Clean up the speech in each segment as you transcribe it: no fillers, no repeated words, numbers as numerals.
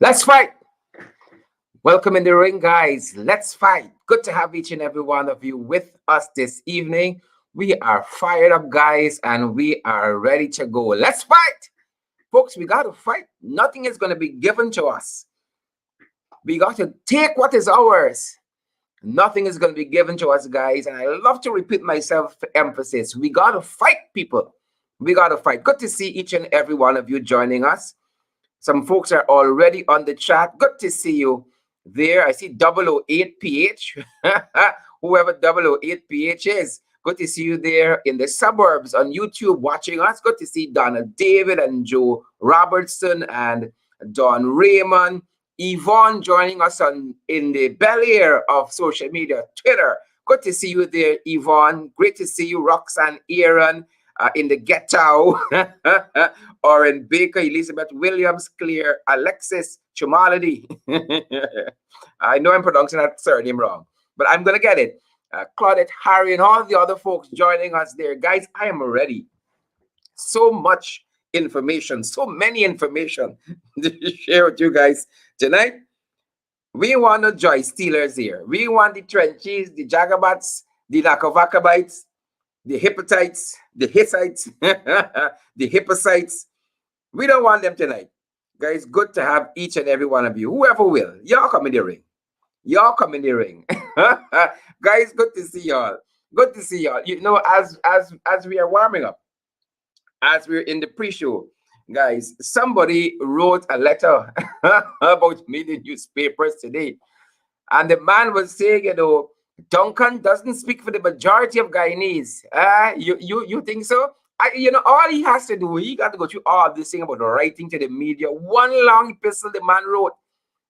Let's fight. Welcome in the ring, guys. Let's fight. Good to have each and every one of you with us this evening. We are fired up, guys, and we are ready to go. Let's fight. Folks, we got to fight. Nothing is going to be given to us. We got to take what is ours. Nothing is going to be given to us, guys. And I love to repeat myself for emphasis. We got to fight, people. We got to fight. Good to see each and every one of you joining us. Some folks are already on the chat. Good to see you there. I see 008PH. Whoever 008PH is. Good to see you there in the suburbs on YouTube watching us. Good to see Donald David and Joe Robertson and Don Raymond. Yvonne joining us in the Bel Air of social media, Twitter. Good to see you there, Yvonne. Great to see you, Roxanne Aaron. In the ghetto or in Baker, Elizabeth Williams, Clear, Alexis Chumaladi. I know I'm pronouncing that surname wrong, but I'm going to get it. Claudette, Harry, and all the other folks joining us there. Guys, I am ready. So much information, so many information to share with you guys tonight. We want the joy stealers here. We want the trenches, the jagabats, the Nakovakabites, the Hippitites, the Hittites, the Hippocytes. We don't want them tonight. Guys, good to have each and every one of you. Whoever will. Y'all come in the ring. Y'all come in the ring. Guys, good to see y'all. Good to see y'all. You know, as we are warming up, as we're in the pre-show, guys, somebody wrote a letter about me in the newspapers today. And the man was saying, you know, Duncan doesn't speak for the majority of Guyanese. You think so? All he has to do, he got to go through all this thing about writing to the media. One long epistle the man wrote.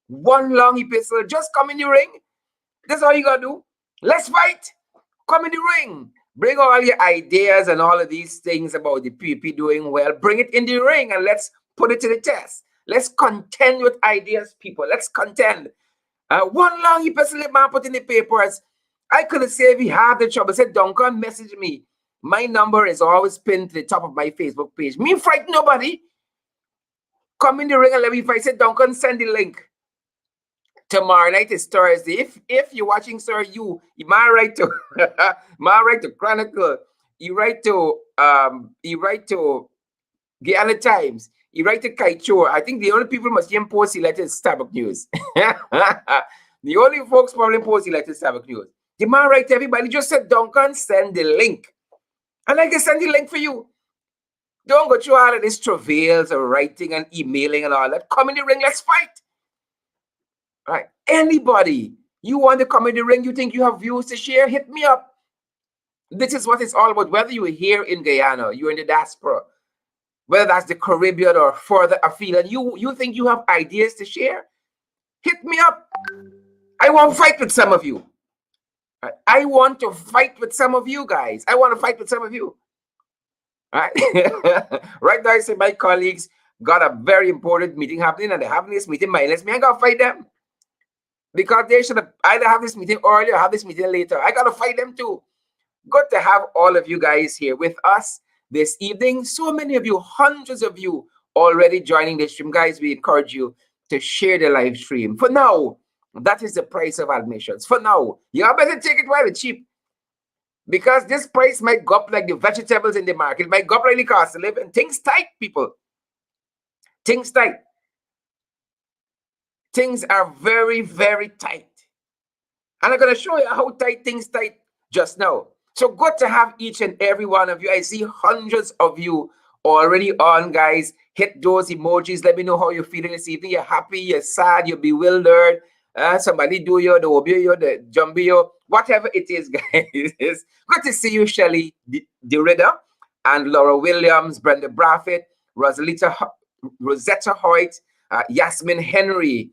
One long epistle. Just come in the ring. That's all you got to do. Let's fight. Come in the ring. Bring all your ideas and all of these things about the PP doing well. Bring it in the ring and let's put it to the test. Let's contend with ideas, people. Let's contend. One long epistle the man put in the papers. I could say if he had the trouble, said, Duncan, message me. My number is always pinned to the top of my Facebook page. Me frighten nobody. Come in the ring and let me fight. Said, Duncan, send the link. Tomorrow night is Thursday. If you're watching, sir, you might write to Chronicle. You write to Guyana Times. You write to Kaichor. I think the only people must impose the letter is Starbuck News. The only folks probably post the letter is Starbuck News. The man write to everybody, just said, Duncan, send the link. And I can send the link for you. Don't go through all of these travails of writing and emailing and all that. Come in the ring, let's fight. All right. Anybody, you want to come in the ring, you think you have views to share, hit me up. This is what it's all about. Whether you're here in Guyana, you're in the diaspora, whether that's the Caribbean or further afield, and you think you have ideas to share, hit me up. I want to fight with some of you. I want to fight with some of you guys. I want to fight with some of you. All right. Right now, I say my colleagues got a very important meeting happening, and they're having this meeting mindless me. I got to fight them. Because they should have either have this meeting earlier or have this meeting later. I got to fight them too. Good to have all of you guys here with us this evening. So many of you, hundreds of you already joining the stream. Guys, we encourage you to share the live stream. For now, that is the price of admissions. For now, you better take it while it's cheap. Because this price might go up like the vegetables in the market. It might go up like the cost of living. Things tight, people. Things tight. Things are very, very tight. And I'm going to show you how tight things tight just now. So good to have each and every one of you. I see hundreds of you already on, guys. Hit those emojis. Let me know how you're feeling this evening. You're happy, you're sad, you're bewildered. Somebody do you, the obio, the jumbio, whatever it is, guys. Good to see you, Shelley Derrida and Laura Williams, Brenda Braffett, Rosetta Hoyt, Yasmin Henry,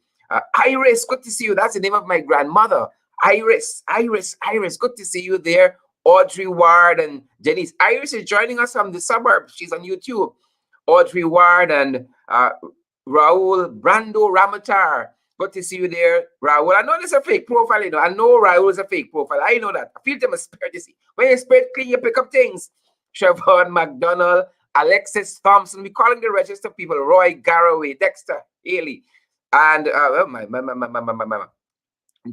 Iris. Good to see you. That's the name of my grandmother. Iris. Good to see you there. Audrey Ward and Janice. Iris is joining us from the suburbs. She's on YouTube. Audrey Ward and Raul Brando Ramatar. Good to see you there, Raul. I know this is a fake profile, you know. I know Raul is a fake profile. I know that. I feel them a spirit, you see. When you spirit clean, you pick up things. Siobhan McDonald, Alexis Thompson. We're calling the register people. Roy Garraway, Dexter Haley, And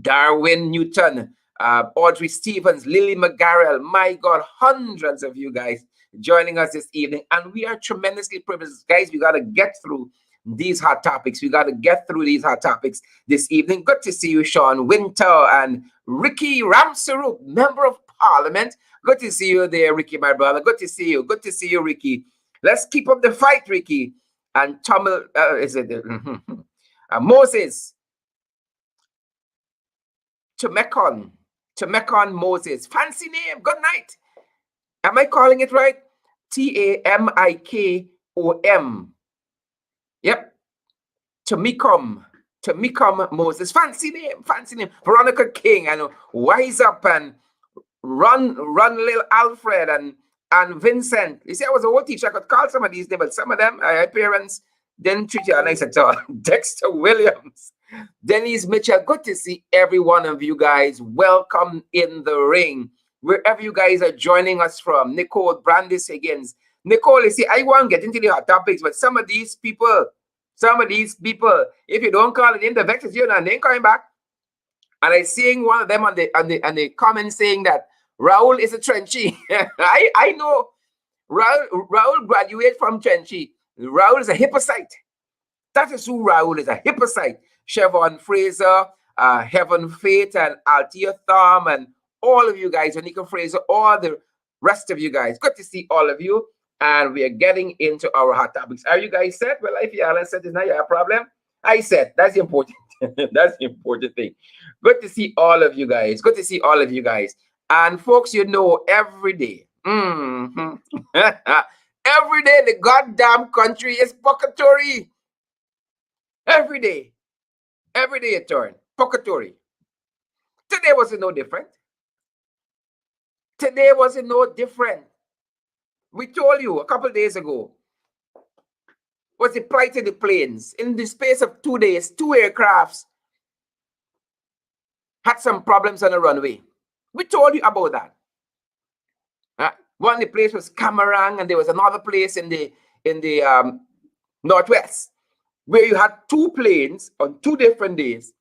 Darwin Newton, Audrey Stevens, Lily McGarrell. My God, hundreds of you guys joining us this evening. And we are tremendously privileged. Guys, we got to get through these hot topics. We got to get through these hot topics this evening. Good to see you, Sean Winter and Ricky Ramsarup, Member of Parliament. Good to see you there, Ricky, my brother. Good to see you. Good to see you, Ricky. Let's keep up the fight, Ricky. And Tamil, Moses. Temekon Moses. Fancy name. Good night. Am I calling it right? Tamikom. Yep. Temecom Moses. Fancy name. Veronica King and Wise Up and Run Lil Alfred and Vincent. You see, I was a old teacher. I could call some of these names, but some of them, my parents didn't treat you nice at all. Dexter Williams. Denise Mitchell, good to see every one of you guys. Welcome in the ring, wherever you guys are joining us from. Nicole Brandis Higgins. Nicole, you see, I want to get into the hot topics, but some of these people, if you don't call it in the vectors, you're not, they ain't coming back. And I seeing one of them on the comment saying that Raul is a Trenchy. I know Raul graduated from Trenchy. Raul is a hippocyte. That is who Raul is, a hippocyte. Chevron Fraser, Heaven Faith, and Althea Thom, and all of you guys, Anika Fraser, all the rest of you guys. Good to see all of you. And we are getting into our hot topics. Are you guys set? Well, if you are set, is not your problem. I said, that's important. That's the important thing. Good to see all of you guys. Good to see all of you guys. And folks, you know, every day, every day, the goddamn country is purgatory. Every day a turn. Purgatory. Today wasn't no different. We told you a couple of days ago, was the plight of the planes. In the space of 2 days, 2 aircrafts had some problems on the runway. We told you about that. One of the place was Camarang, and there was another place in the Northwest, where you had 2 planes on 2 different days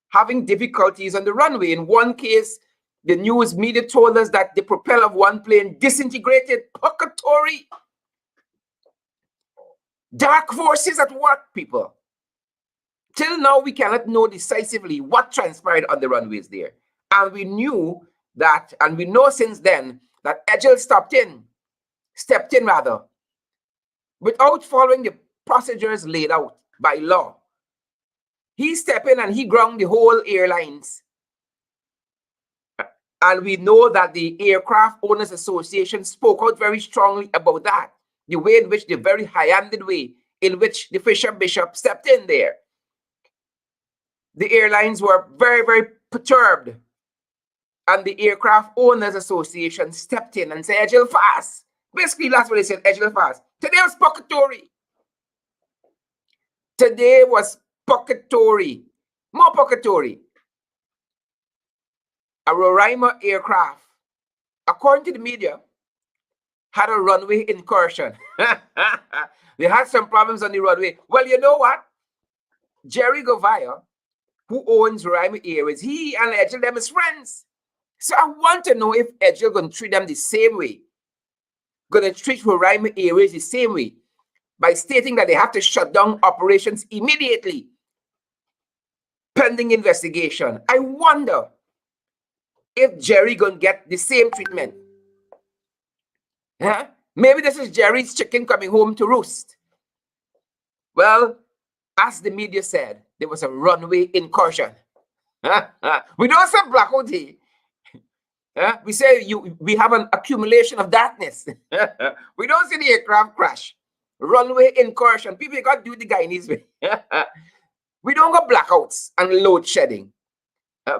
having difficulties on the runway. In one case, the news media told us that the propeller of one plane disintegrated. Purgatory. Dark forces at work, people. Till now, we cannot know decisively what transpired on the runways there. And we knew that, and we know since then, that Edgel stepped in, without following the procedures laid out by law. He stepped in and he ground the whole airlines. And we know that the Aircraft Owners Association spoke out very strongly about that. The way in which, the very high-handed way in which the Fisher Bishop stepped in there. The airlines were very, very perturbed. And the Aircraft Owners Association stepped in and said, Edgel fast. Basically, that's what they said, Edgel fast. Today was purgatory. Today was purgatory. More purgatory. A Lorrimer aircraft, according to the media, had a runway incursion. They had some problems on the runway. Well, you know what? Jerry Govaya, who owns Lorrimer Airways, he and Edgel, them is friends. So I want to know if Edgel going to treat them the same way. Going to treat Lorrimer Airways the same way by stating that they have to shut down operations immediately, pending investigation. I wonder if Jerry going to get the same treatment. Huh? Maybe this is Jerry's chicken coming home to roost. Well, as the media said, there was a runway incursion. We don't say blackout here. We say we have an accumulation of darkness. We don't see the aircraft crash. Runway incursion. People got to do the Guyanese way. We don't got blackouts and load shedding.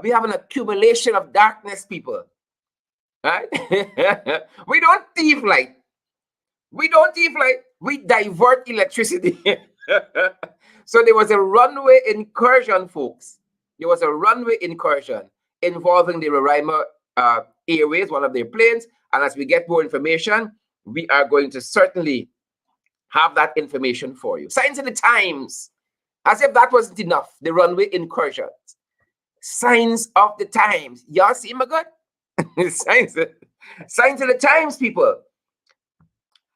We have an accumulation of darkness, people. Right? We don't thief light. We divert electricity. So there was a runway incursion, folks. There was a runway incursion involving the Lorrimer Airways, one of their planes. And as we get more information, we are going to certainly have that information for you. Signs of the times. As if that wasn't enough, the runway incursions. Signs of the times. Y'all see my good? signs, signs of the times, people.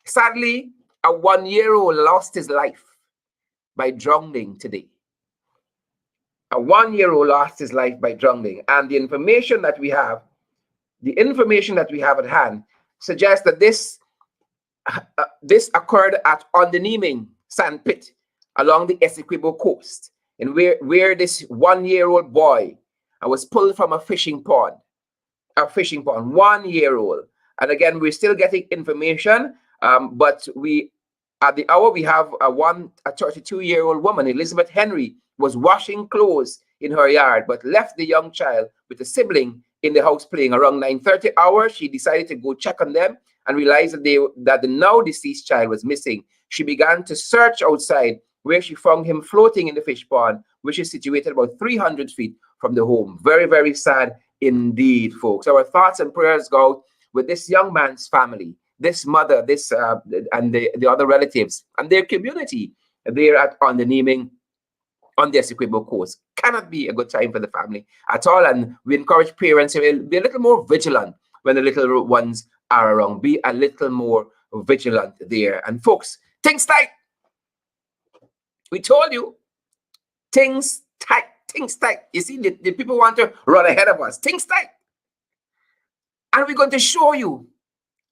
Sadly, a 1-year-old lost his life by drowning today. A 1-year-old lost his life by drowning. And the information that we have at hand suggests that this occurred at Onderneming Sandpit along the Essequibo coast, and where this 1-year-old boy was pulled from a fishing pond. 1-year-old. And again, we're still getting information, but at the hour we have a 32-year-old woman, Elizabeth Henry, was washing clothes in her yard, but left the young child with a sibling in the house playing. Around 9:30 hours, she decided to go check on them and realized that the now deceased child was missing. She began to search outside, where she found him floating in the fish pond, which is situated about 300 feet from the home. Very, very sad indeed, folks. Our thoughts and prayers go with this young man's family, this mother, and the other relatives and their community there at Onderneming on the Essequibo coast. Cannot be a good time for the family at all. And we encourage parents to be a little more vigilant when the little ones are around. Be a little more vigilant there. And folks, things tight. We told you, things tight. Things tight. You see, the people want to run ahead of us. Things tight. And we're going to show you.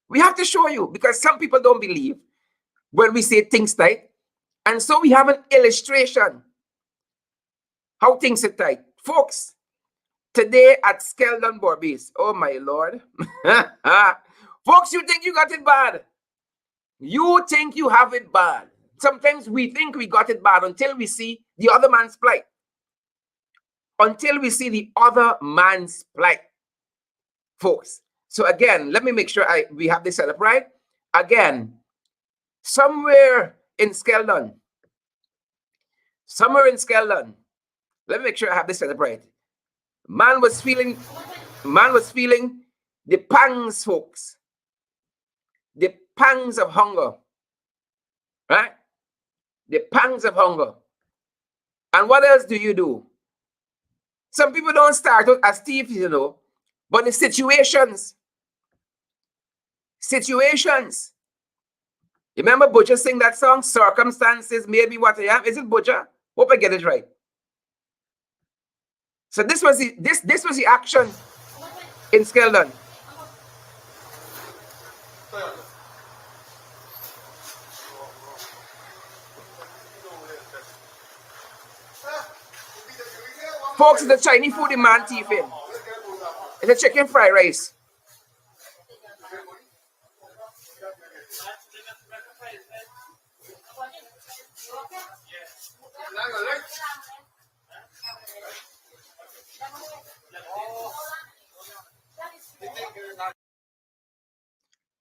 We have to show you, because some people don't believe when we say things tight. And so we have an illustration how things are tight. Folks, today at Skeldon Base, oh my Lord. Folks, you think you got it bad. You think you have it bad. Sometimes we think we got it bad until we see the other man's plight. Until we see the other man's plight, folks. So again, let me make sure we have this set up right. Again, somewhere in Skeldon, let me make sure I have this set up right. Man was feeling the pangs, folks. The pangs of hunger. Right? The pangs of hunger. And what else do you do? Some people don't start out as thieves, you know, but the situations. You remember Butcher sing that song, Circumstances May Be What I Am? Is it Butcher? Hope I get it right. So this was the action in Skeldon. Folks, it's a Chinese food man thief in. It's a chicken fried rice.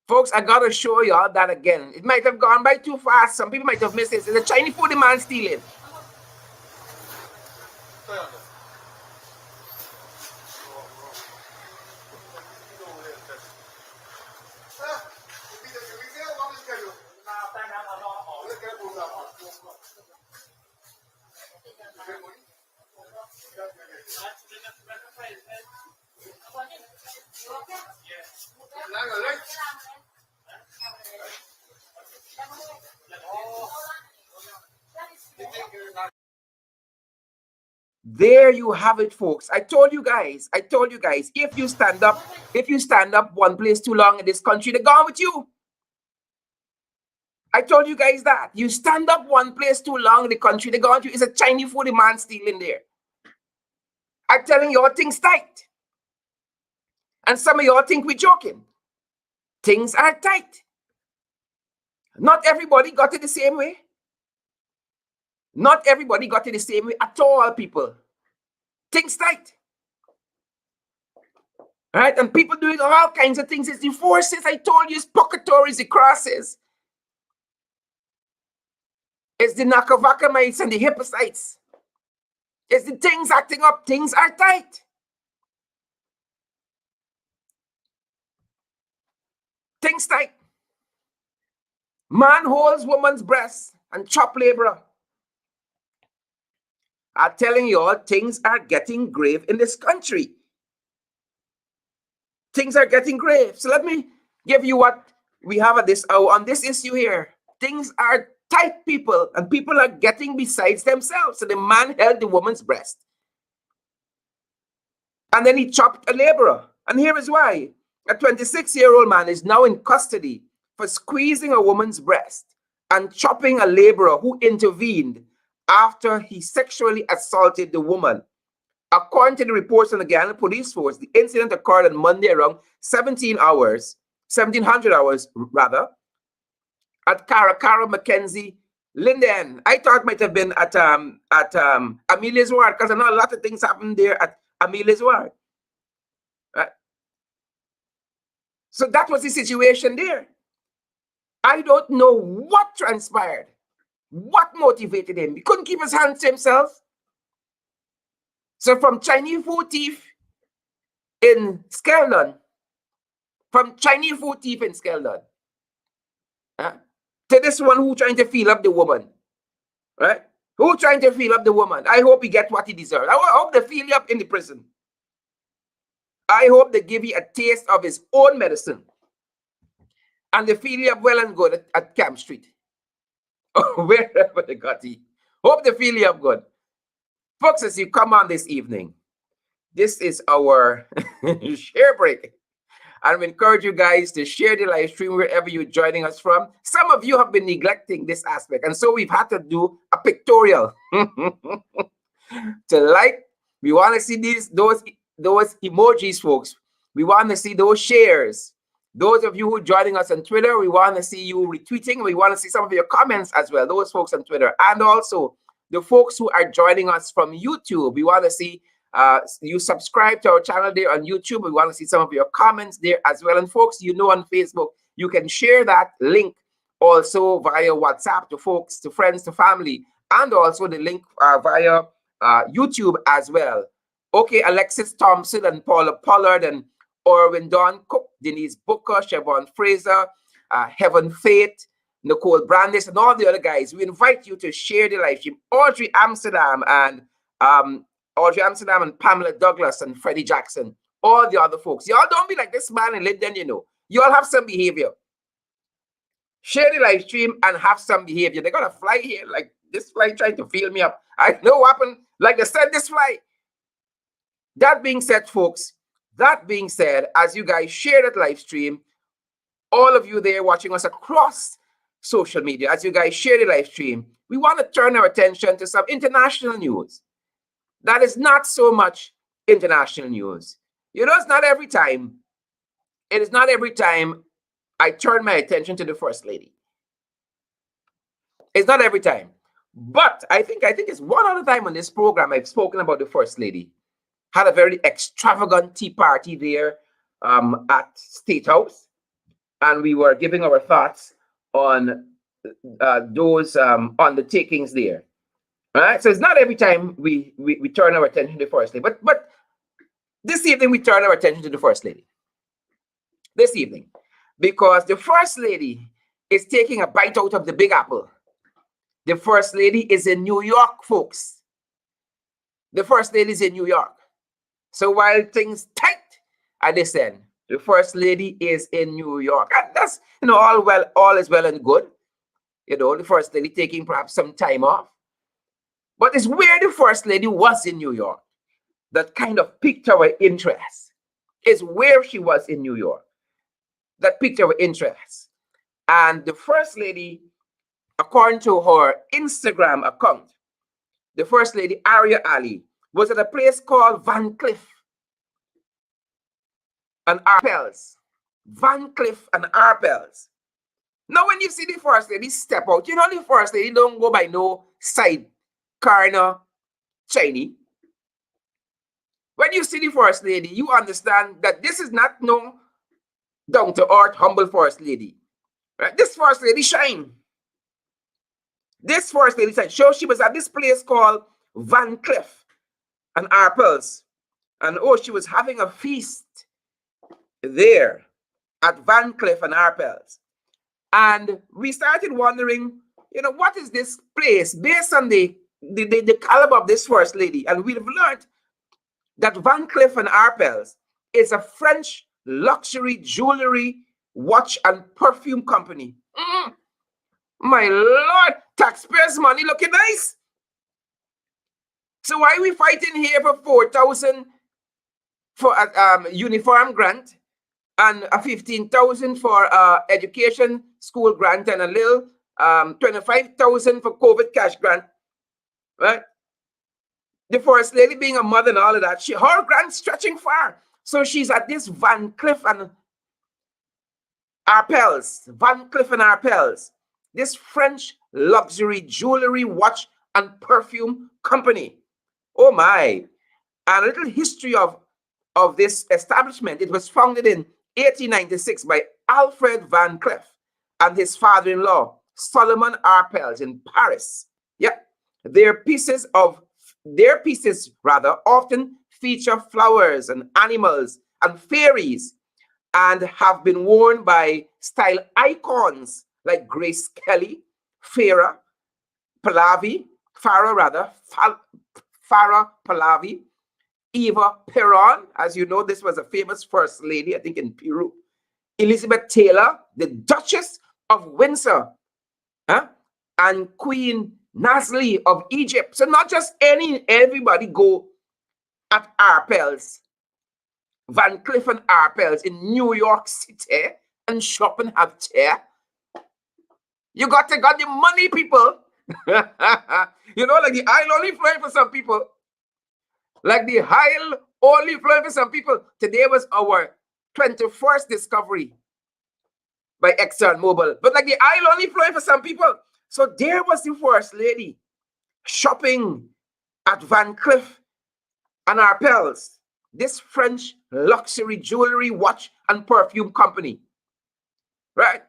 Folks, I gotta show y'all that again. It might have gone by too fast. Some people might have missed it. It's a Chinese food man stealing. There you have it, folks. I told you guys, if you stand up one place too long in this country, they're gone with you. I told you guys that. You stand up one place too long in the country, they're gone with you. It's a Chinese food man stealing there. I'm telling you, all things tight. And some of y'all think we're joking. Things are tight. Not everybody got it the same way. Not everybody got it the same way at all, people. Things tight. All right? And people doing all kinds of things. It's the forces, I told you, it's pocatories, the crosses. It's the Nakavakamites and the Hippocytes. It's the things acting up. Things are tight. Things tight. Man holds woman's breast and chop laborer. are telling you all things are getting grave in this country. Things are getting grave. So let me give you what we have at this on this issue here. Things are tight, people, and people are getting besides themselves. So the man held the woman's breast, and then he chopped a laborer. And here is why. A 26-year-old man is now in custody for squeezing a woman's breast and chopping a laborer who intervened after he sexually assaulted the woman. According to the reports on the Guyana Police Force, the incident occurred on Monday around 1700 hours rather, at Karakara Mackenzie Linden. I thought it might have been at Amelia's Ward, because I know a lot of things happened there at Amelia's Ward. Right? So that was the situation there. I don't know what transpired, what motivated him. He couldn't keep his hands to himself. So from Chinese food thief in Skeldon, to this one who trying to feel up the woman, right? Who trying to feel up the woman? I hope he get what he deserves. I hope they feel you up in the prison. I hope they give you a taste of his own medicine, and they feel you up well and good at Camp Street, or wherever they got you. Hope they feel you up good. Folks, as you come on this evening, this is our share break. And we encourage you guys to share the live stream wherever you're joining us from. Some of you have been neglecting this aspect, and so we've had to do a pictorial to like. We want to see those emojis, folks. We want to see those shares. Those of you who are joining us on Twitter, we want to see you retweeting. We want to see some of your comments as well, those folks on Twitter. And also the folks who are joining us from YouTube, we want to see you subscribe to our channel there on YouTube. We want to see some of your comments there as well. And folks, you know, on Facebook, you can share that link also via WhatsApp to folks, to friends, to family, and also the link via YouTube as well. Okay, Alexis Thompson and Paula Pollard and Orwin Don Cook, Denise Booker, Siobhan Fraser, Heaven Faith, Nicole Brandis, and all the other guys. We invite you to share the live stream. Audrey Amsterdam and Pamela Douglas and Freddie Jackson, all the other folks. Y'all don't be like this man in Linden, you know. You all have some behavior. Share the live stream and have some behavior. They're going to fly here like this fly trying to feel me up. I know what happened. Like they said, this fly. That being said, folks, as you guys share that live stream, all of you there watching us across social media, as you guys share the live stream, we want to turn our attention to some international news. That is not so much international news. You know, it is not every time I turn my attention to the First Lady. It's not every time. But I think it's one other time on this program I've spoken about the First Lady. Had a very extravagant tea party there at State House. And we were giving our thoughts on those undertakings there. All right, so it's not every time we turn our attention to the First Lady, but this evening we turn our attention to the First Lady. This evening, because the First Lady is taking a bite out of the Big Apple. The First Lady is in New York, folks. The First Lady is in New York. So while things tight at this end, the First Lady is in New York. And that's, you know, all is well and good. You know, the First Lady taking perhaps some time off. But it's where the First Lady was in New York that kind of piqued our interest. It's where she was in New York that piqued our interest. And the First Lady, according to her Instagram account, the First Lady, Aria Ali, was at a place called Van Cliff and Arpels. Van Cliff and Arpels. Now, when you see the First Lady step out, you know the First Lady don't go by no side corner Chinese. When you see the First Lady, you understand that this is not no down-to-earth, humble First Lady. Right? This First Lady shine. This First Lady shine. So she was at this place called Van Cliff and Arpels. And she was having a feast there at Van Cliff and Arpels. And we started wondering, you know, what is this place? Based on the the caliber of this first lady. And we've learned that Van Cleef and Arpels is a French luxury jewelry, watch, and perfume company. My Lord, taxpayers' money looking nice. So why are we fighting here for 4,000 for a uniform grant and a 15,000 for education school grant and a little 25,000 for COVID cash grant, right? The first lady being a mother and all of that, her grant stretching far. So she's at this Van Cleef and Arpels, this French luxury jewelry, watch, and perfume company. Oh my. And a little history of this establishment. It was founded in 1896 by Alfred Van Cleef and his father-in-law, Solomon Arpels, in Paris. Yep. Their pieces often feature flowers and animals and fairies, and have been worn by style icons like Grace Kelly, Farah Pahlavi, Eva Peron. As you know, this was a famous first lady, I think, in Peru. Elizabeth Taylor, the Duchess of Windsor, and Queen Nasli of Egypt. So not just everybody go at Arpels, Van Cleef and Arpels in New York City and shop and have chair. You got the money, people. You know, like the aisle only flowing for some people. Like the aisle only flowing for some people. Today was our 21st discovery by ExxonMobil. But like the aisle only flowing for some people. So there was the first lady shopping at Van Cleef and Arpels, this French luxury jewelry, watch, and perfume company. Right?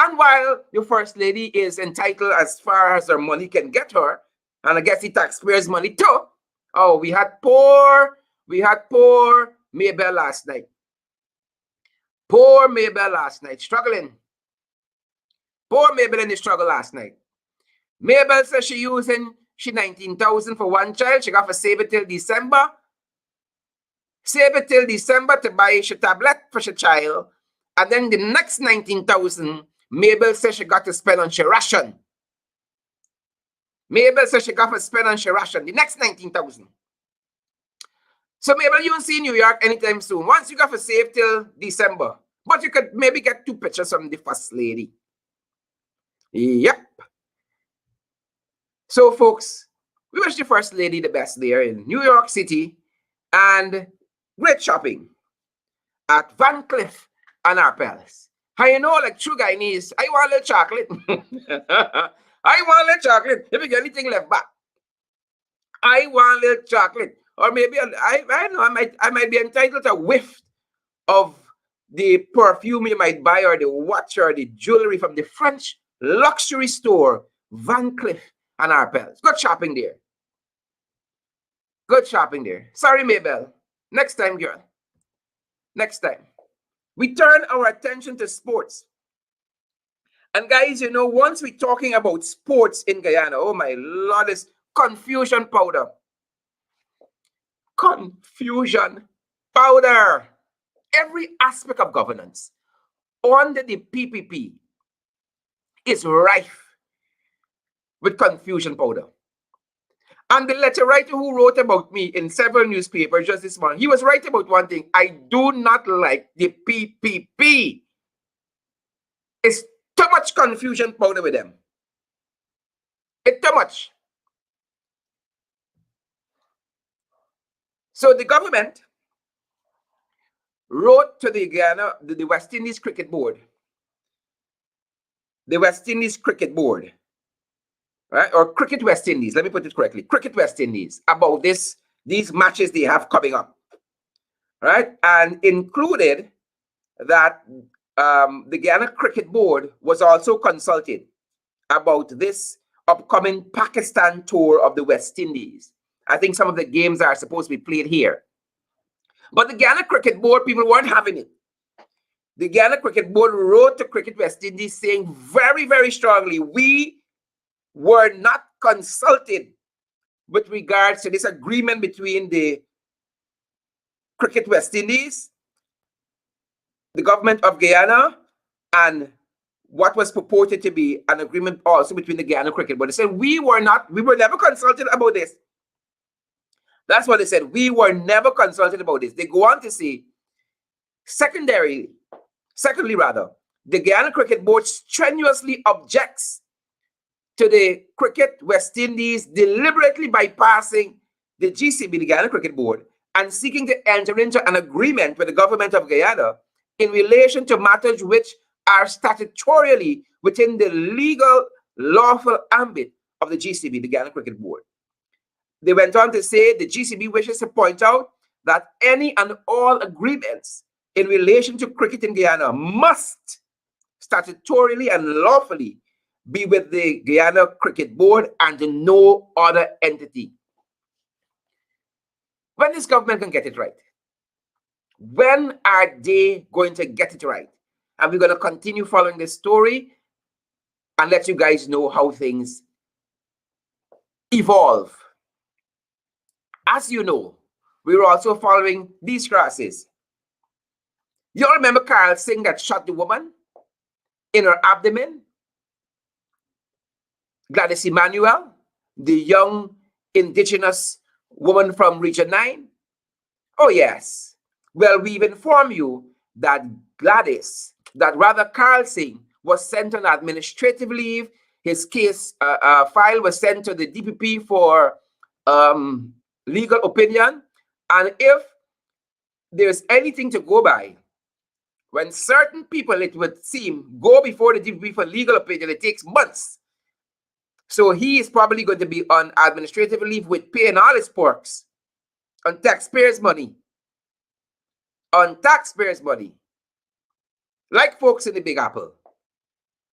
And while the first lady is entitled as far as her money can get her, and I guess the taxpayers' money too. Oh, we had poor Mabel last night. Poor Mabel last night, struggling. Poor Mabel in the struggle last night. Mabel says she 19,000 for one child. She got to save it till December. Save it till December to buy she tablet for she child. And then the next 19,000, Mabel says she got to spend on she ration. Mabel says she got to spend on she ration. The next 19,000. So Mabel, you won't see New York anytime soon. Once you got to save till December. But you could maybe get 2 pictures from the first lady. Yep. So folks, we wish the first lady the best there in New York City, and great shopping at Van Cleef and Arpels. How you know, like true Guyanese, I want a little chocolate. I want a little chocolate. If you get anything left back, I want a little chocolate. Or maybe I don't know, I might be entitled to a whiff of the perfume you might buy, or the watch, or the jewelry from the French luxury store Van Cleef and Arpels. Good shopping there. Good shopping there. Sorry, Mabel. Next time, girl. Next time. We turn our attention to sports. And guys, you know, once we're talking about sports in Guyana, oh my Lord, it's confusion powder. Confusion powder. Every aspect of governance under the PPP is rife with confusion powder. And the letter writer who wrote about me in several newspapers just this morning, he was right about one thing. I do not like the PPP. It's too much confusion powder with them. It's too much. So the government wrote to the West Indies Cricket Board. The West Indies Cricket Board. Right? Or Cricket West Indies, let me put it correctly. Cricket West Indies, about these matches they have coming up. Right? And included that the Guyana Cricket Board was also consulted about this upcoming Pakistan tour of the West Indies. I think some of the games are supposed to be played here. But the Guyana Cricket Board, people weren't having it. The Guyana Cricket Board wrote to Cricket West Indies saying very, very strongly, we were not consulted with regards to this agreement between the Cricket West Indies, the government of Guyana, and what was purported to be an agreement also between the Guyana Cricket Board. They said we were never consulted about this. That's what they said. We were never consulted about this. They go on to say, secondly, the Guyana Cricket Board strenuously objects to the Cricket West Indies deliberately bypassing the GCB, the Guyana Cricket Board, and seeking to enter into an agreement with the government of Guyana in relation to matters which are statutorily within the legal, lawful ambit of the GCB, the Guyana Cricket Board. They went on to say the GCB wishes to point out that any and all agreements in relation to cricket in Guyana must statutorily and lawfully be with the Guyana Cricket Board and no other entity. When this government can get it right? When are they going to get it right? And we're going to continue following this story and let you guys know how things evolve. As you know, we were also following these crosses. You all remember Karl Singh that shot the woman in her abdomen? Gladys Emmanuel, the young indigenous woman from Region 9? Oh, yes. Well, we've informed you that Karl Singh was sent on administrative leave. His case file was sent to the DPP for legal opinion. And if there's anything to go by, when certain people, it would seem, go before the DPP for legal opinion, it takes months. So he is probably going to be on administrative leave with paying all his perks on taxpayers' money. On taxpayers' money. Like folks in the Big Apple.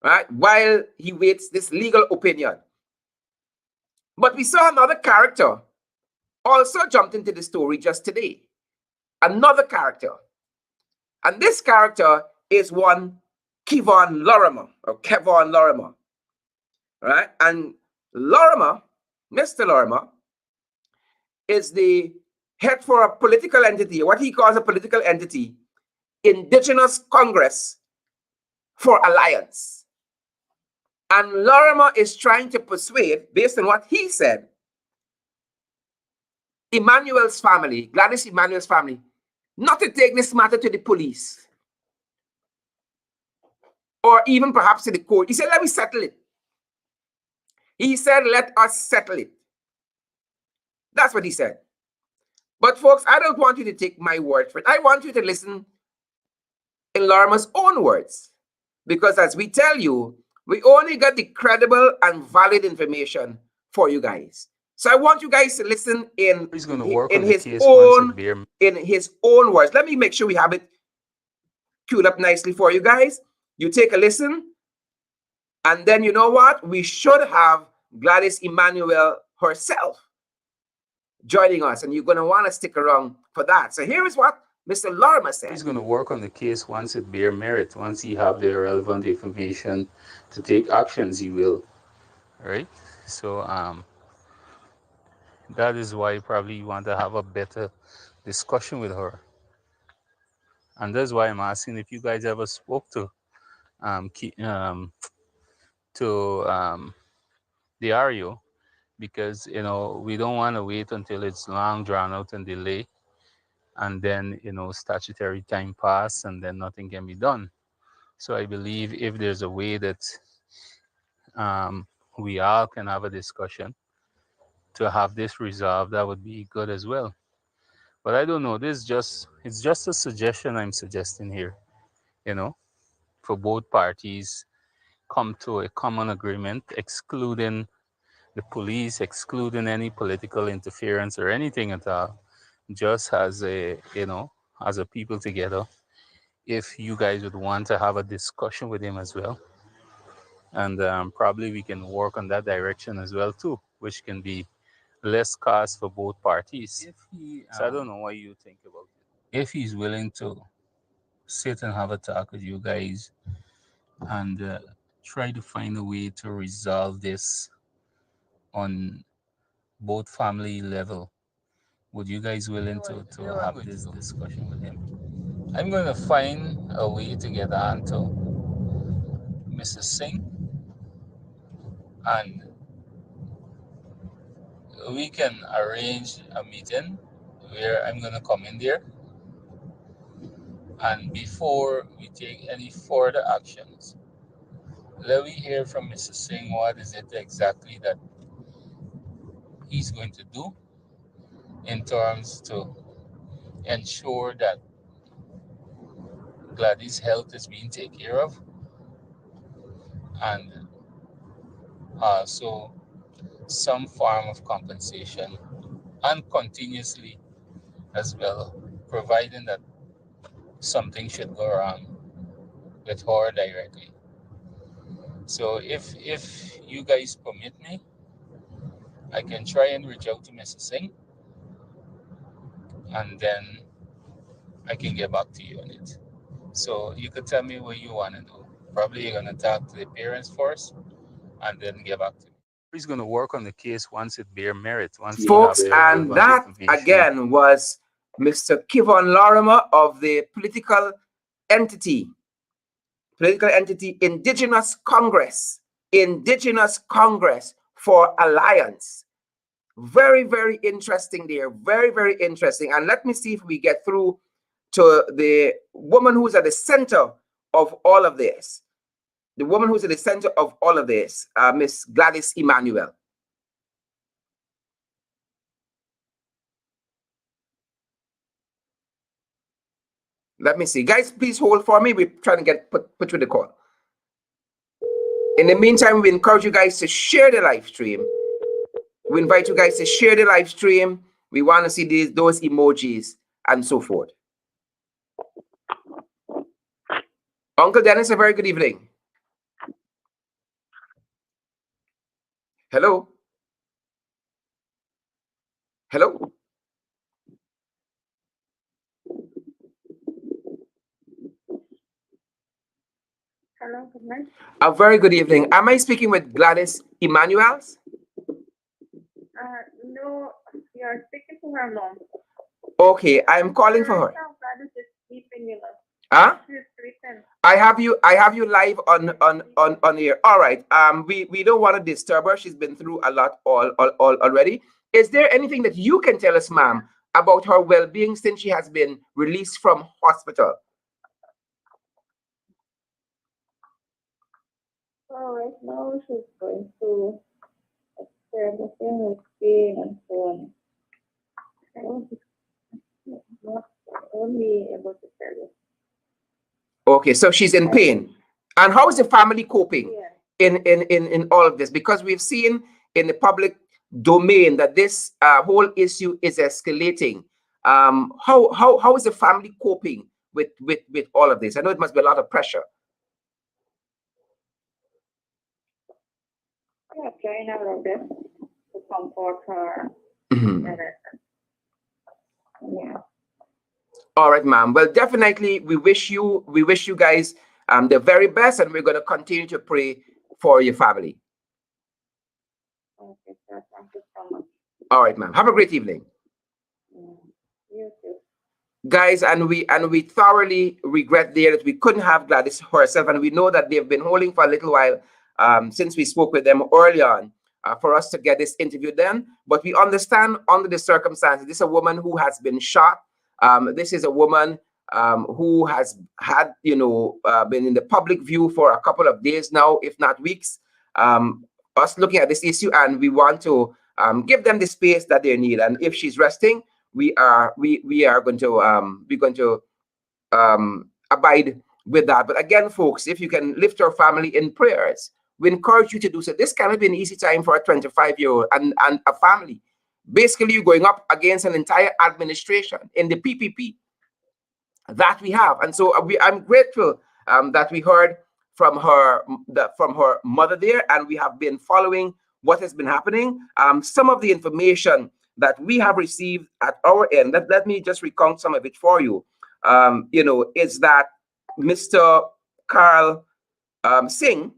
Right? While he waits this legal opinion. But we saw another character also jumped into the story just today. Another character. And this character is one Kevon Lorrimer. Right? And Lorrimer, Mr. Lorrimer, is the head for a political entity, what he calls a political entity, Indigenous Congress for Alliance. And Lorrimer is trying to persuade, based on what he said, Emmanuel's family, Gladys Emmanuel's family, not to take this matter to the police or even perhaps to the court. He said, let me settle it. He said, let us settle it. That's what he said. But folks, I don't want you to take my word for it. I want you to listen in Lorrimer's own words. Because as we tell you, we only got the credible and valid information for you guys. So I want you guys to listen in his own words. Let me make sure we have it queued up nicely for you guys. You take a listen. And then you know what? We should have Gladys Emmanuel herself joining us. And you're going to want to stick around for that. So here is what Mr. Lorrimer said. He's going to work on the case once it bear merit. Once he have the relevant information to take actions, he will. Right? So that is why probably you want to have a better discussion with her. And that's why I'm asking if you guys ever spoke to the RU, because we don't want to wait until it's long drawn out and delay, and then statutory time pass and then nothing can be done. So I believe if there's a way that we all can have a discussion to have this resolved, that would be good as well. But I don't know. It's just a suggestion I'm suggesting here. For both parties come to a common agreement, excluding the police, excluding any political interference or anything at all, just as a people together. If you guys would want to have a discussion with him as well, and probably we can work on that direction as well too, which can be less cost for both parties. So I don't know what you think about it. If he's willing to sit and have a talk with you guys and try to find a way to resolve this on both family level, would you guys willing to have this discussion with him? I'm going to find a way to get on to Mrs. Singh, and we can arrange a meeting where I'm going to come in there, and before we take any further actions, let me hear from Mr. Singh what is it exactly that he's going to do in terms to ensure that Gladys' health is being taken care of, and also some form of compensation, and continuously as well, providing that something should go wrong with her directly. So if you guys permit me, I can try and reach out to Mrs. Singh, and then I can get back to you on it. So you could tell me what you want to do. Probably you're gonna talk to the parents first, and then get back to me. He's gonna work on the case once it bear merit, once he have Folks, the and relevant that information. again was Mr. Kevon Lorrimer of the entity, political entity Indigenous Congress for Alliance. Very, very interesting there. Very, very interesting. And let me see if we get through to the woman who's at the center of all of this. The woman who's at the center of all of this, Miss Gladys Emmanuel. Let me see. Guys, please hold for me. We're trying to get put through the call. In the meantime, we encourage you guys to share the live stream. We invite you guys to share the live stream. We want to see those emojis and so forth. Uncle Dennis, a very good evening. Hello. Hello. Hello, good night. A very good evening. Am I speaking with Gladys Emmanuel? No, you are speaking to her mom. Okay, I'm calling for her. Now, Gladys is sleeping, you know. Huh? She's sleeping. I have you live on here. All right. We don't want to disturb her. She's been through a lot all already. Is there anything that you can tell us, ma'am, about her well-being since she has been released from hospital? So right now she's going to experiencing with pain and so on. I won't be able to tell you. Okay, so she's in pain. And how is the family coping Yeah. in all of this? Because we've seen in the public domain that this whole issue is escalating. How is the family coping with all of this? I know it must be a lot of pressure. Yeah, trying our best to comfort her. Mhm. Yeah. All right, ma'am. Well, definitely, we wish you guys the very best, and we're going to continue to pray for your family. Okay, sir. Thank you so much. All right, ma'am. Have a great evening. You too. Guys, and we thoroughly regret there that we couldn't have Gladys herself, and we know that they've been holding for a little while since we spoke with them early on for us to get this interview done. But we understand under the circumstances, this is a woman who has been shot. This is a woman who has had, been in the public view for a couple of days now, if not weeks. Us looking at this issue, and we want to give them the space that they need. And if she's resting, we are going to abide with that. But again, folks, if you can lift your family in prayers, we encourage you to do so. This cannot be an easy time for a 25-year-old and a family. Basically, you're going up against an entire administration in the PPP that we have. And so I'm grateful that we heard from her mother there, and we have been following what has been happening. Some of the information that we have received at our end, let me just recount some of it for you. Is that Mr. Karl Singh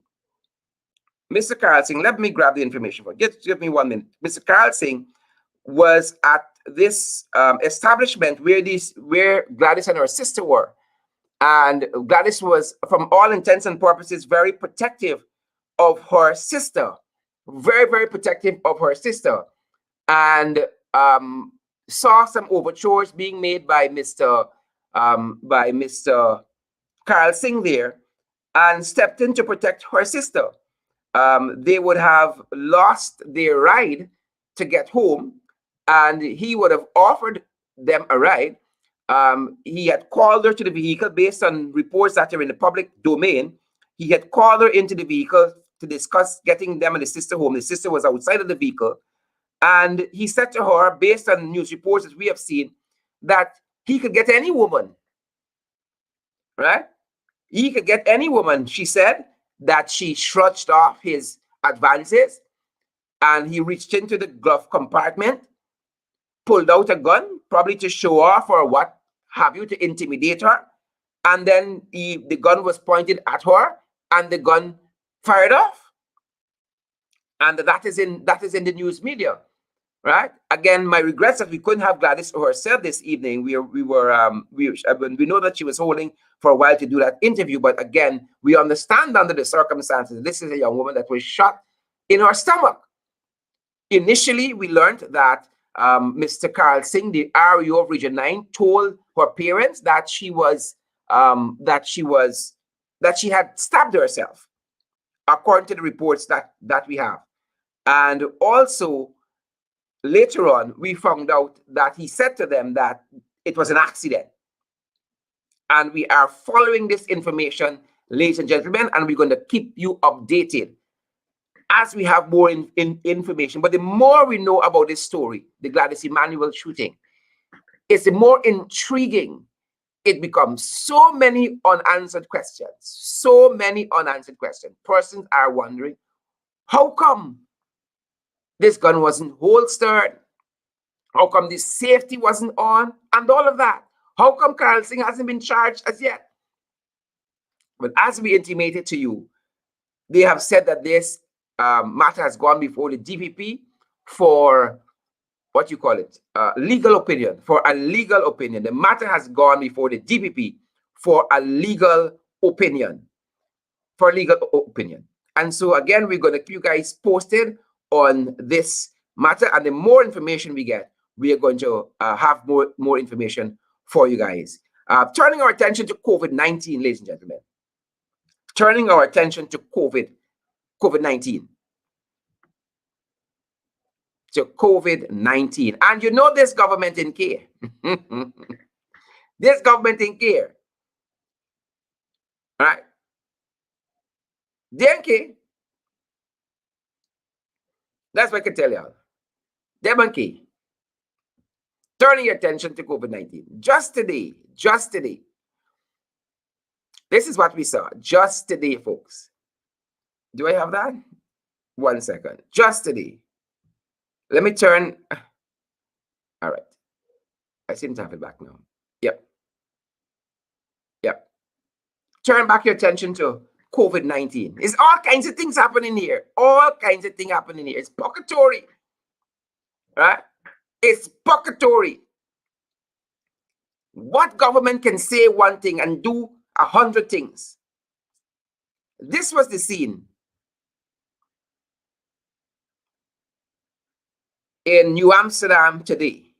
Mr. Karl Singh, let me grab the information for you. Just give me 1 minute. Mr. Karl Singh was at this establishment where Gladys and her sister were. And Gladys was, from all intents and purposes, very protective of her sister. Very, very protective of her sister. And saw some overtures being made by Mr. Karl Singh there, and stepped in to protect her sister. They would have lost their ride to get home, and he would have offered them a ride. He had called her to the vehicle based on reports that are in the public domain. He had called her into the vehicle to discuss getting them and the sister home. The sister was outside of the vehicle, and he said to her, based on news reports that we have seen, that he could get any woman, right? He could get any woman. She said that she shrugged off his advances, and he reached into the glove compartment, pulled out a gun, probably to show off or what have you, to intimidate her. And then the gun was pointed at her, and the gun fired off. And that is in the news media, right? Again, my regrets that we couldn't have Gladys herself this evening. We know that she was holding for a while to do that interview, but again, we understand under the circumstances, this is a young woman that was shot in her stomach. Initially, we learned that Mr. Karl Singh, the REO of Region 9, told her parents that she had stabbed herself, according to the reports that we have. And also, later on, we found out that he said to them that it was an accident. And we are following this information, ladies and gentlemen, and we're going to keep you updated as we have more information. But the more we know about this story, the Gladys Emmanuel shooting, it's the more intriguing it becomes. So many unanswered questions. So many unanswered questions. Persons are wondering, how come this gun wasn't holstered? How come the safety wasn't on? And all of that. How come Karl Singh hasn't been charged as yet? But as we intimated to you, they have said that this matter has gone before the DPP for what you call it, legal opinion, for a legal opinion. The matter has gone before the DPP for a legal opinion, And so again, we're going to keep you guys posted on this matter, and the more information we get, we are going to have more information for you guys. Turning our attention to COVID-19, ladies and gentlemen. Turning our attention to COVID-19. To COVID-19. And you know this government in care. This government in care. All right? They're in care. That's what I can tell y'all. They're in care. Turning your attention to COVID-19. Just today. This is what we saw. Just today, folks. Do I have that? 1 second. Just today. Let me turn. All right. I seem to have it back now. Yep. Turn back your attention to COVID-19. There's all kinds of things happening here. All kinds of things happening here. It's purgatory. Right? It's purgatory. What government can say one thing and do 100 things? This was the scene in New Amsterdam today.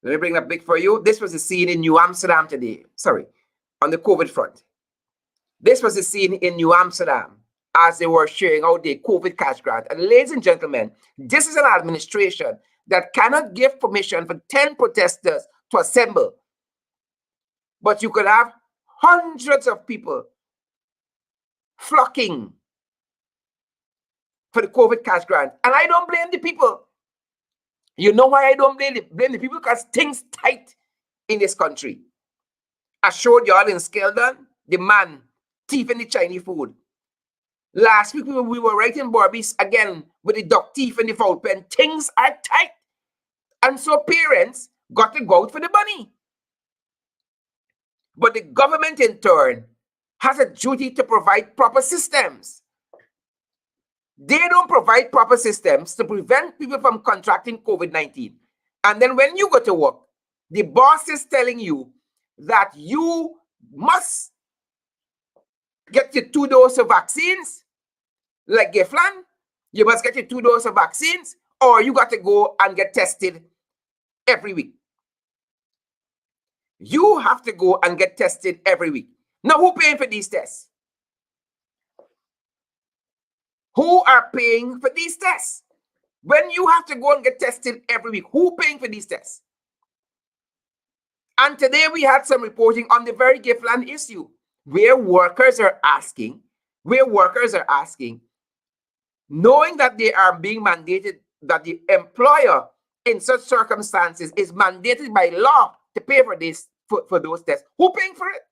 Let me bring that big for you. This was the scene in New Amsterdam today. Sorry, on the COVID front. This was the scene in New Amsterdam as they were sharing out the COVID cash grant. And ladies and gentlemen, this is an administration that cannot give permission for 10 protesters to assemble. But you could have hundreds of people flocking for the COVID cash grant. And I don't blame the people. You know why I don't blame the people? Because things tight in this country. I showed y'all in Skeldon, the man thieving the Chinese food. Last week, we were right in Barbies again with the duck thief and the foul pen. Things are tight. And so parents got to go out for the money. But the government, in turn, has a duty to provide proper systems. They don't provide proper systems to prevent people from contracting COVID-19. And then when you go to work, the boss is telling you that you must get your 2 doses of vaccines, like Geflan. You must get your 2 doses of vaccines, or you got to go and get tested every week. You have to go and get tested every week. Now, who paying for these tests? Who are paying for these tests? When you have to go and get tested every week, who paying for these tests? And today we had some reporting on the very Giftland issue, where workers are asking, knowing that they are being mandated, that the employer in such circumstances is mandated by law to pay for this, for those tests. Who paying for it?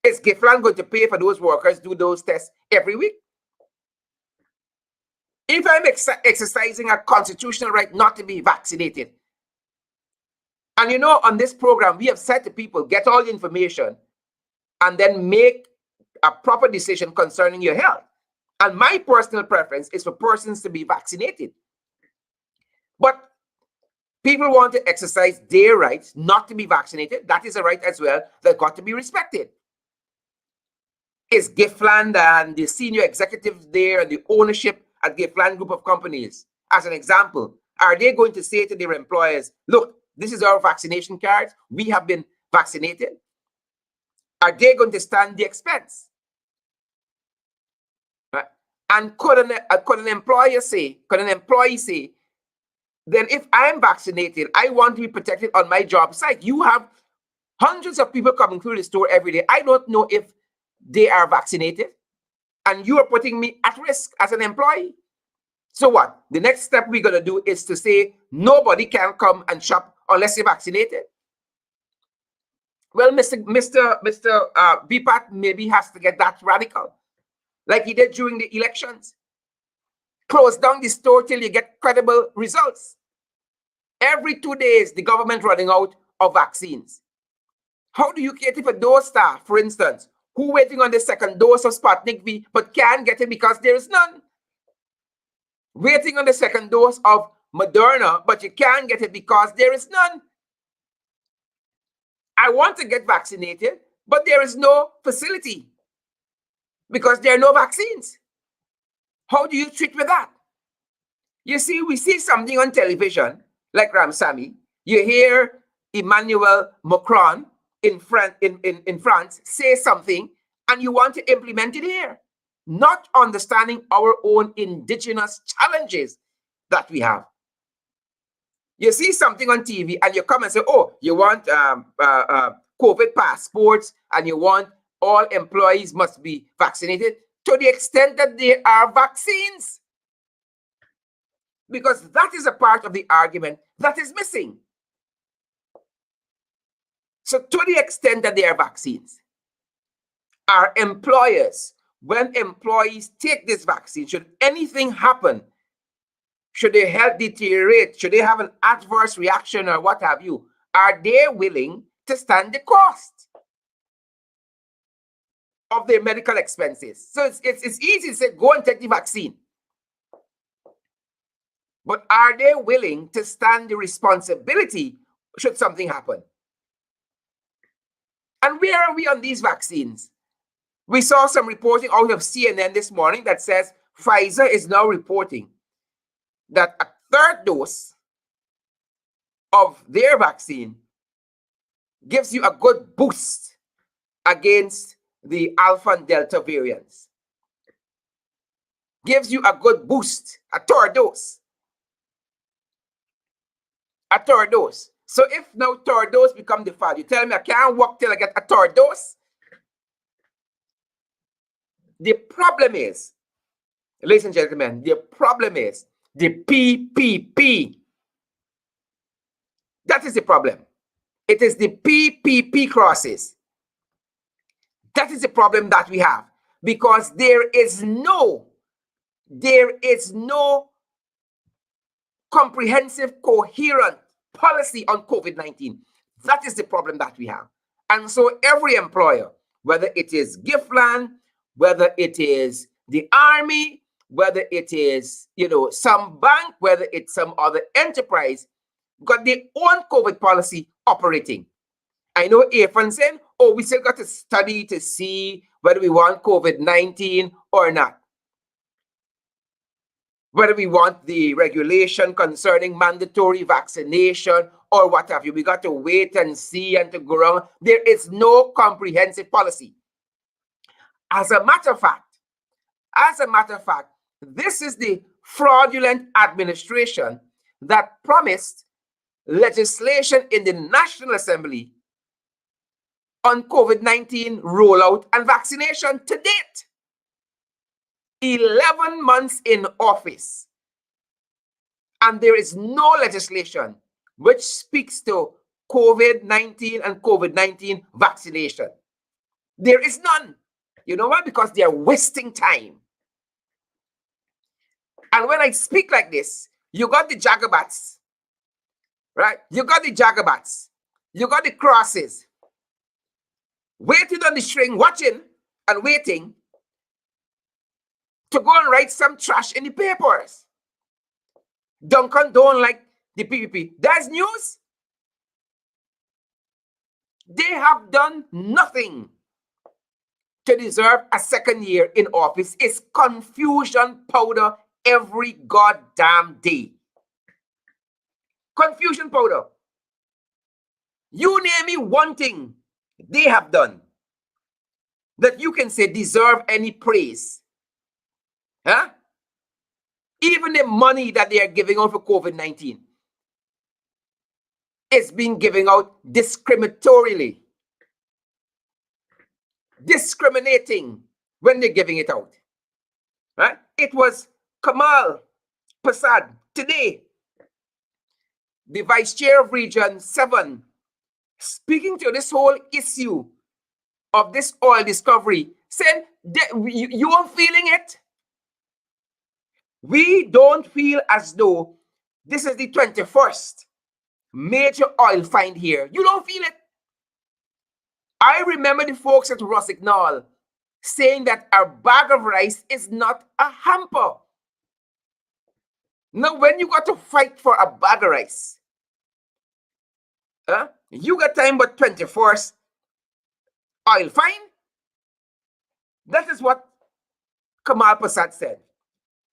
Is Giftland going to pay for those workers do those tests every week? If I'm exercising a constitutional right not to be vaccinated, and you know, on this program, we have said to people, get all the information and then make a proper decision concerning your health. And my personal preference is for persons to be vaccinated. But people want to exercise their rights not to be vaccinated. That is a right as well that got to be respected. Is Giftland and the senior executives there and the ownership at Giftland Group of Companies, as an example, are they going to say to their employers, look, this is our vaccination card, we have been vaccinated? Are they going to stand the expense? Right? And could an employee say, then if I'm vaccinated, I want to be protected on my job site. You have hundreds of people coming through the store every day. I don't know if they are vaccinated, and you are putting me at risk as an employee. So what? The next step we're going to do is to say nobody can come and shop unless you're vaccinated. Well, Mr. BPAT maybe has to get that radical, like he did during the elections. Close down the store till you get credible results. Every 2 days, the government running out of vaccines. How do you cater for those staff, for instance, who waiting on the second dose of Sputnik V but can't get it because there is none? Waiting on the second dose of Moderna, but you can't get it because there is none. I want to get vaccinated, but there is no facility because there are no vaccines. How do you treat with that? You see, we see something on television, like Ramsamy. You hear Emmanuel Macron in France say something, and you want to implement it here, not understanding our own indigenous challenges that we have. You see something on TV and you come and say, oh, you want COVID passports and you want all employees must be vaccinated to the extent that there are vaccines. Because that is a part of the argument that is missing. So to the extent that there are vaccines, our employers, when employees take this vaccine, should anything happen, should their health deteriorate, should they have an adverse reaction or what have you, are they willing to stand the cost of their medical expenses? So it's easy to say, go and take the vaccine. But are they willing to stand the responsibility should something happen? And where are we on these vaccines? We saw some reporting out of CNN this morning that says Pfizer is now reporting that a third dose of their vaccine gives you a good boost against the Alpha and Delta variants. Gives you a good boost, a third dose. A third dose. So if now third dose become the fad, you tell me I can't walk till I get a third dose? The problem is, ladies and gentlemen, the problem is the PPP. That is the problem. It is the PPP crosses. That is the problem that we have, because there is no comprehensive, coherent policy on COVID-19. That is the problem that we have. And so every employer, whether it is Giftland, whether it is the Army, whether it is, some bank, whether it's some other enterprise, got their own COVID policy operating. I know Afan saying, oh, we still got to study to see whether we want COVID-19 or not. Whether we want the regulation concerning mandatory vaccination or what have you. We got to wait and see and to go around. There is no comprehensive policy. As a matter of fact, this is the fraudulent administration that promised legislation in the National Assembly on COVID-19 rollout and vaccination to date. 11 months in office, and there is no legislation which speaks to COVID-19 and COVID-19 vaccination. There is none. You know why? Because they are wasting time. And when I speak like this, you got the jagabats, right? You got the jagabats. You got the crosses. Waiting on the string, watching and waiting to go and write some trash in the papers. Duncan don't like the PPP. That's news. They have done nothing to deserve a second year in office. It's confusion powder every goddamn day. Confusion powder. You name me one thing they have done that you can say deserve any praise. Huh? Even the money that they are giving out for COVID-19 is being given out discriminatorily. Discriminating when they're giving it out. Right? It was Kamal Prasad today, the Vice Chair of Region 7, speaking to this whole issue of this oil discovery, saying, you are feeling it? We don't feel as though this is the 21st major oil find here. You don't feel it? I remember the folks at Rossignol saying that our bag of rice is not a hamper. Now, when you got to fight for a bag of rice, you got time but 21st oil find? That is what Kamal Prasad said.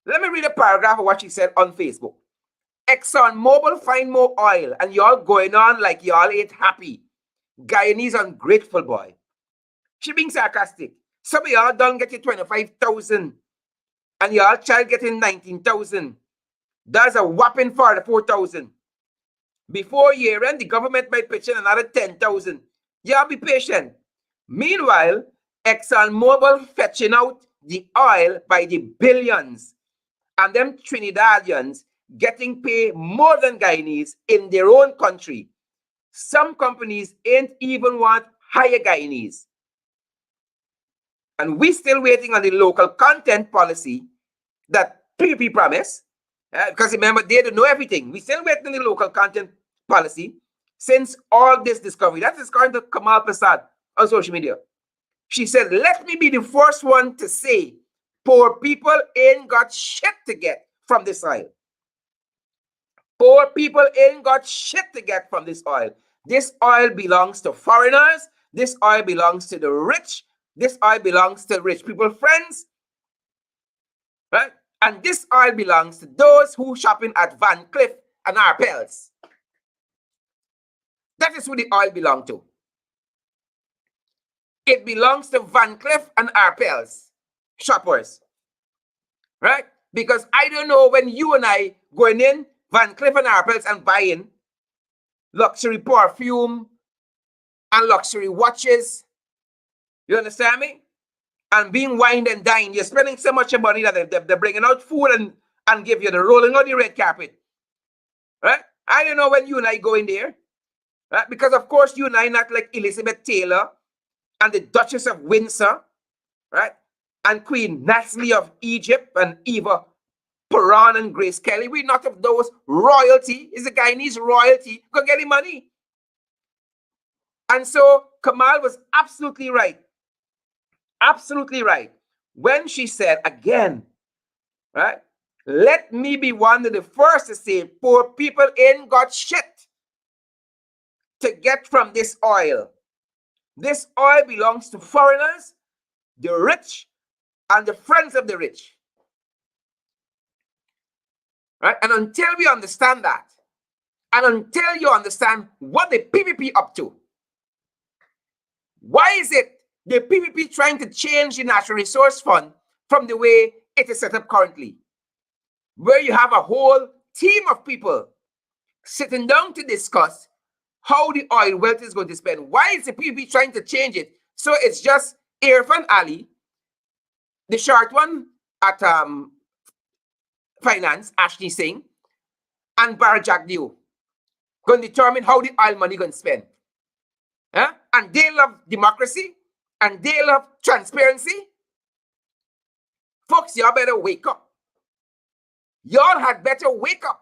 Let me read a paragraph of what she said on Facebook. ExxonMobil find more oil and y'all going on like y'all ain't happy. Guyanese ungrateful boy. She being sarcastic. Some of y'all done getting 25,000 and y'all child getting 19,000. That's a whopping 44,000. Before year end, the government might pitch in another 10,000. Y'all be patient. Meanwhile, ExxonMobil fetching out the oil by the billions. And them Trinidadians getting paid more than Guyanese in their own country. Some companies ain't even want higher Guyanese. And we still waiting on the local content policy that PPP promised. Because remember, they don't know everything. We still waiting on the local content policy since all this discovery. That is according to Kamal Prasad on social media. She said, let me be the first one to say, poor people ain't got shit to get from this oil. Poor people ain't got shit to get from this oil. This oil belongs to foreigners. This oil belongs to the rich. This oil belongs to rich people, friends. Right? And this oil belongs to those who shopping at Van Cleef and Arpels. That is who the oil belongs to. It belongs to Van Cleef and Arpels shoppers. Right? Because I don't know when you and I going in Van Cleef and Arpels and buying luxury perfume and luxury watches. You understand me? And being wined and dined. You're spending so much money that they're bringing out food and give you the rolling on the red carpet. Right? I don't know when you and I go in there. Right? Because, of course, you and I not like Elizabeth Taylor and the Duchess of Windsor. Right? And Queen Nasli of Egypt and Eva Peron and Grace Kelly. We're not of those. Royalty is a Guyanese royalty. Go get the money. And so Kamal was absolutely right. Absolutely right. When she said, again, right? Let me be one of the first to say poor people ain't got shit to get from this oil. This oil belongs to foreigners, the rich, and the friends of the rich. Right? And until we understand that, and until you understand what the PPP up to, why is it the PPP trying to change the Natural Resource Fund from the way it is set up currently, where you have a whole team of people sitting down to discuss how the oil wealth is going to spend? Why is the PPP trying to change it so it's just Irfan Ali, the short one at finance, Ashley Singh, and Barajak Dio going to determine how the oil money going to spend? Huh? And they love democracy and they love transparency. Folks, y'all better wake up. Y'all had better wake up.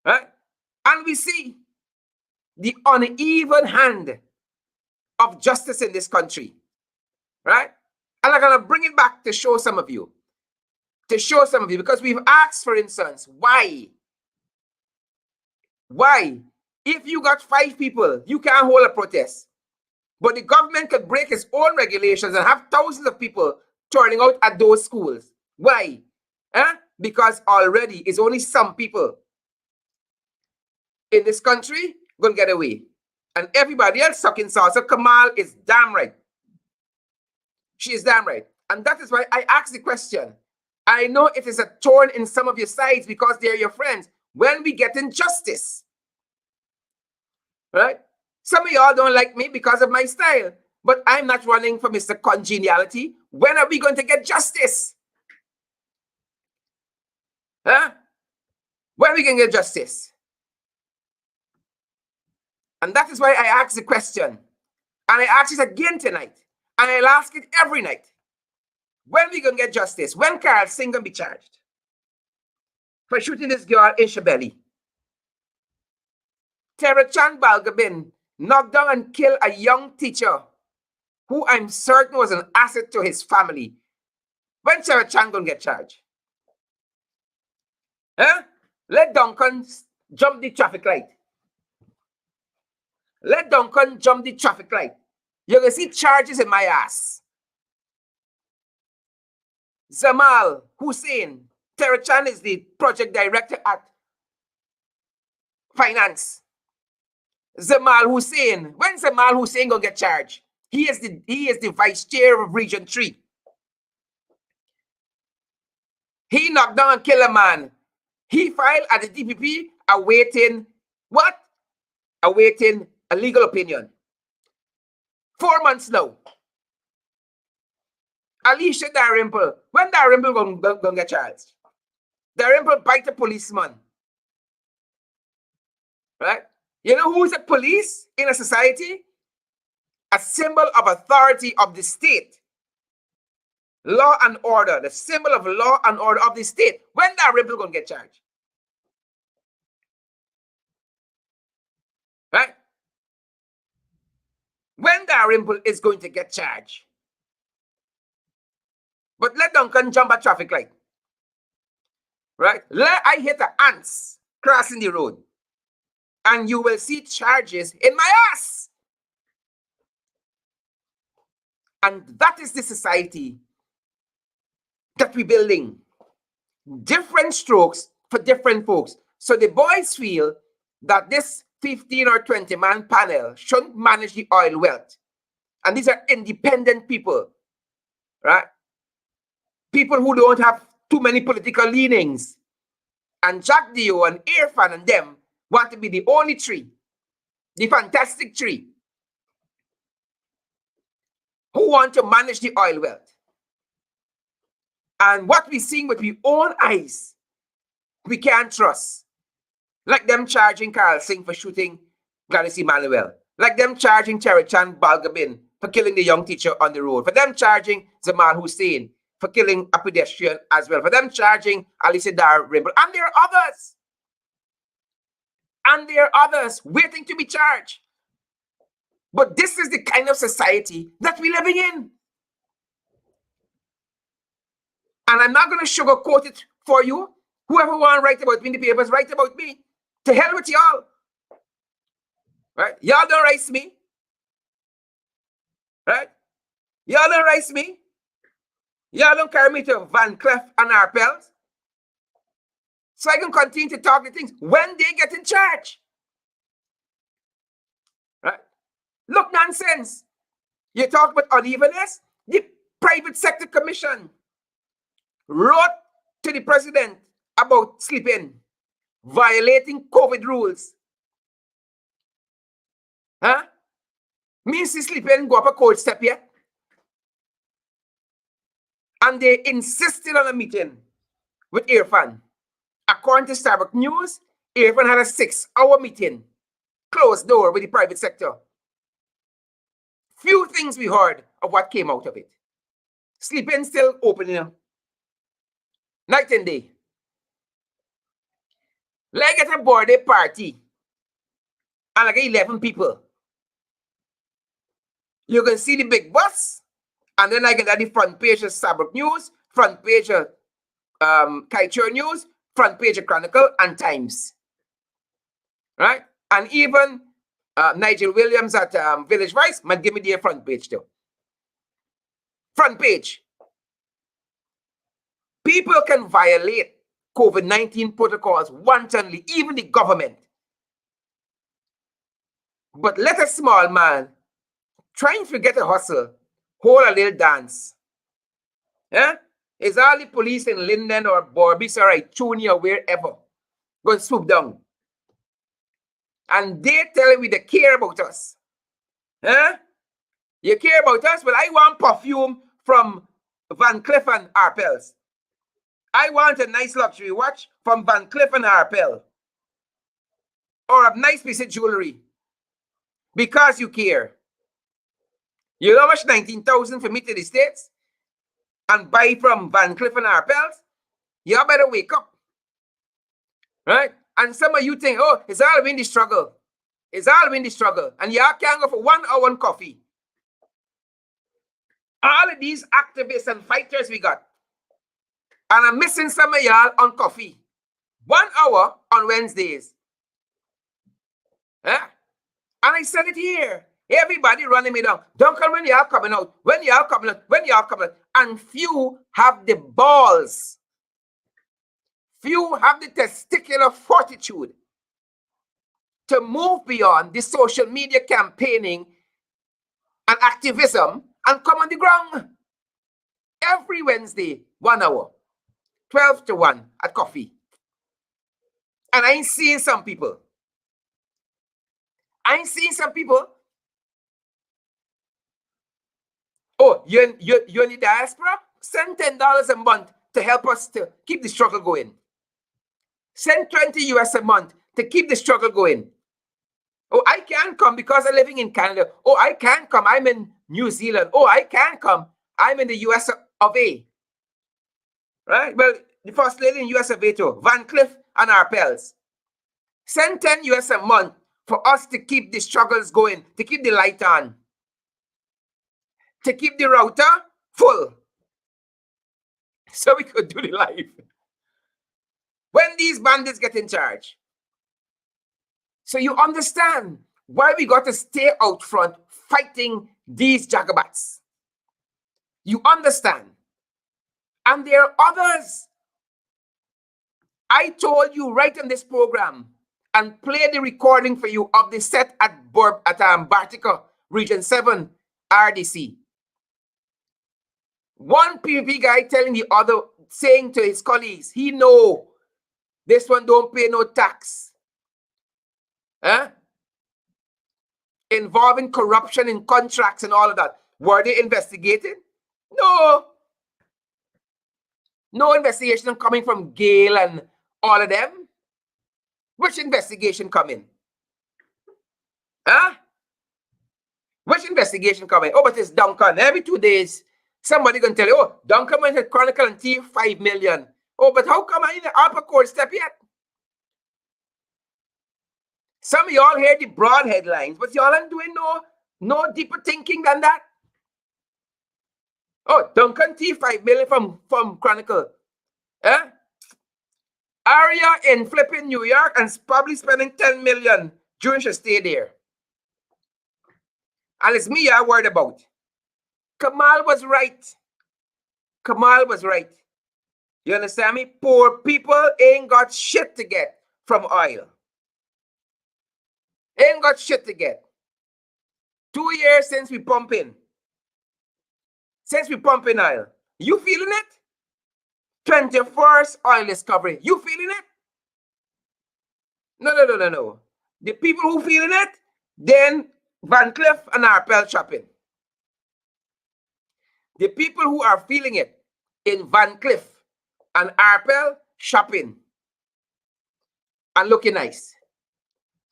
Right? And we see the uneven hand of justice in this country. Right? And I'm going to bring it back to show some of you. Because we've asked, for instance, why? Why? If you got 5 people, you can't hold a protest. But the government could break its own regulations and have thousands of people turning out at those schools. Why? Because already it's only some people in this country going to get away. And everybody else sucking sauce. So Kamal is damn right. She is damn right. And that is why I asked the question. I know it is a thorn in some of your sides because they're your friends. When we get injustice, right? Some of y'all don't like me because of my style, but I'm not running for Mr. Congeniality. When are we going to get justice? Huh? When are we going to get justice? And that is why I asked the question. And I ask it again tonight. And I'll ask it every night. When are we going to get justice? When Karl Singh going to be charged for shooting this girl in Shabeli? Terachan Balgabin knocked down and killed a young teacher who I'm certain was an asset to his family. When Terachan going to get charged? Huh? Let Duncan jump the traffic light. Let Duncan jump the traffic light. You're going to see charges in my ass. Zamal Hussein. Terachan is the project director at finance. Zamal Hussein. When Zamal Hussein gonna get charged? He is the vice chair of Region 3. He knocked down and killed a man. He filed at the DPP awaiting what? Awaiting a legal opinion. 4 months now. Alicia Dalrymple. When Dalrymple gonna get charged? Dalrymple bite a policeman. Right? You know who's a police in a society? A symbol of authority of the state. Law and order. The symbol of law and order of the state. When that rebel gonna get charged? Right? When that rebel is going to get charged? But let Duncan jump a traffic light. Right? Let I hit the ants crossing the road. And you will see charges in my ass. And that is the society that we're building. Different strokes for different folks. So the boys feel that this 15 or 20 man panel shouldn't manage the oil wealth. And these are independent people, right? People who don't have too many political leanings. And Jack Dio and Irfan and them want to be the only three, the fantastic three, who want to manage the oil wealth. And what we're seeing with our own eyes, we can't trust. Like them charging Karl Singh for shooting Gladys Emmanuel. Like them charging Terachan Balgabin for killing the young teacher on the road. For them charging Zamal Hussein for killing a pedestrian as well. For them charging Alicia Dalrymple. And there are others. And there are others waiting to be charged. But this is the kind of society that we're living in. And I'm not going to sugarcoat it for you. Whoever want to write about me in the papers, write about me. To hell with y'all. Right? Y'all don't race me. Right? Y'all don't race me. Y'all don't carry me to Van Cleef and Arpels. So I can continue to talk the things when they get in charge. Right? Look, nonsense. You talk about unevenness. The private sector commission wrote to the president about sleeping, violating COVID rules. Huh? Me see sleeping go up a cold step yet. And they insisted on a meeting with Irfan. According to Starbucks News, Irfan had a 6-hour meeting, closed door with the private sector. Few things we heard of what came out of it. Sleeping still opening night and day. Like at a birthday party, and like 11 people. You can see the big bus, and then I get at the front page of Starbucks News, front page of Kaichur News, front page of Chronicle, and Times. Right? And even Nigel Williams at Village Voice might give me their front page too. Front page. People can violate COVID-19 protocols wantonly, even the government. But let a small man try and forget a hustle, hold a little dance. Yeah? Is all the police in Linden or Borbis or Ituni or wherever going to swoop down? And they tell me they care about us. Huh? You care about us? Well, I want perfume from Van Cleef and Arpels. I want a nice luxury watch from Van Cleef and Arpels. Or a nice piece of jewelry. Because you care. You know how much? 19,000 for me to the States? And buy from Van Cleef and Arpels? You better wake up. Right? And some of you think, oh, it's all in the struggle. It's all in the struggle. And y'all can't go for 1 hour on coffee. All of these activists and fighters we got. And I'm missing some of y'all on coffee. 1 hour on Wednesdays. Huh? And I said it here. Everybody running me down. Don't come when y'all coming out. When y'all coming out. When y'all coming out. And few have the balls. Few have the testicular fortitude to move beyond the social media campaigning and activism and come on the ground. Every Wednesday, 1 hour. 12 to 1 at coffee. And I ain't seeing some people. Oh, you're in the diaspora? Send $10 a month to help us to keep the struggle going. Send 20 US a month to keep the struggle going. Oh, I can't come because I'm living in Canada. Oh, I can't come. I'm in New Zealand. Oh, I can't come. I'm in the US of A. Right? Well, the first lady in US of A too. Van Cleef and Arpels. Send 10 US a month for us to keep the struggles going, to keep the light on, to keep the router full, so we could do the live. When these bandits get in charge. So you understand why we got to stay out front fighting these jagabats. You understand. And there are others. I told you right in this program and play the recording for you of the set at Bartica, Region 7, RDC. One PvP guy telling the other, saying to his colleagues, he know this one don't pay no tax. Huh? Involving corruption in contracts and all of that. Were they investigated? No. No investigation coming from Gale and all of them. Which investigation coming? Huh? Which investigation coming? Oh, but it's Duncan. Every 2 days, somebody gonna tell you, oh, Duncan went to Chronicle and thief 5 million. Oh, but how come I in the upper court step yet? Some of y'all hear the broad headlines, but y'all ain't doing no deeper thinking than that. Oh, Duncan T, 5 million from Chronicle. Eh? Aria in flipping New York and probably spending 10 million during she stay there. And it's me I worried about. Kamal was right. Kamal was right. You understand me? Poor people ain't got shit to get from oil. Ain't got shit to get. 2 years since we pumping. Since we pumping oil. You feeling it? 21st oil discovery. You feeling it? No. The people who feeling it, then Van Cleef and Arpel shopping. The people who are feeling it in Van Cleef and Arpel shopping and looking nice.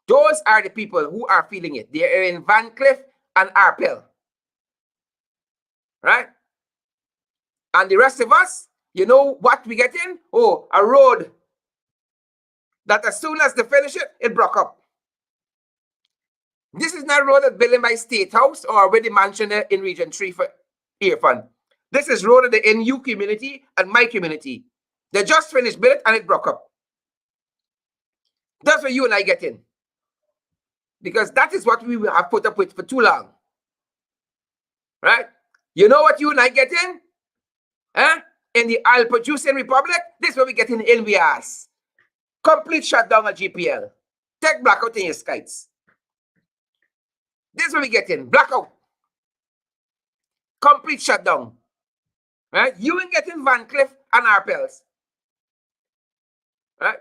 Those are the people who are feeling it. They are in Van Cleef and Arpel. Right? And the rest of us, you know what we get in? Oh, a road that as soon as they finish it, it broke up. This is not a road that's built by State House or with the mansion in Region 3 for Air Fund. This is road of the NU community and my community. They just finished built and it broke up. That's what you and I get in. Because that is what we have put up with for too long. Right? You know what you and I get in? In the oil producing republic, this is what we get in NVRs. Complete shutdown of GPL. Take blackout in your skies. This is what we get in. Blackout. Complete shutdown. Right? You ain't getting Van Cleef and Arpels. Right?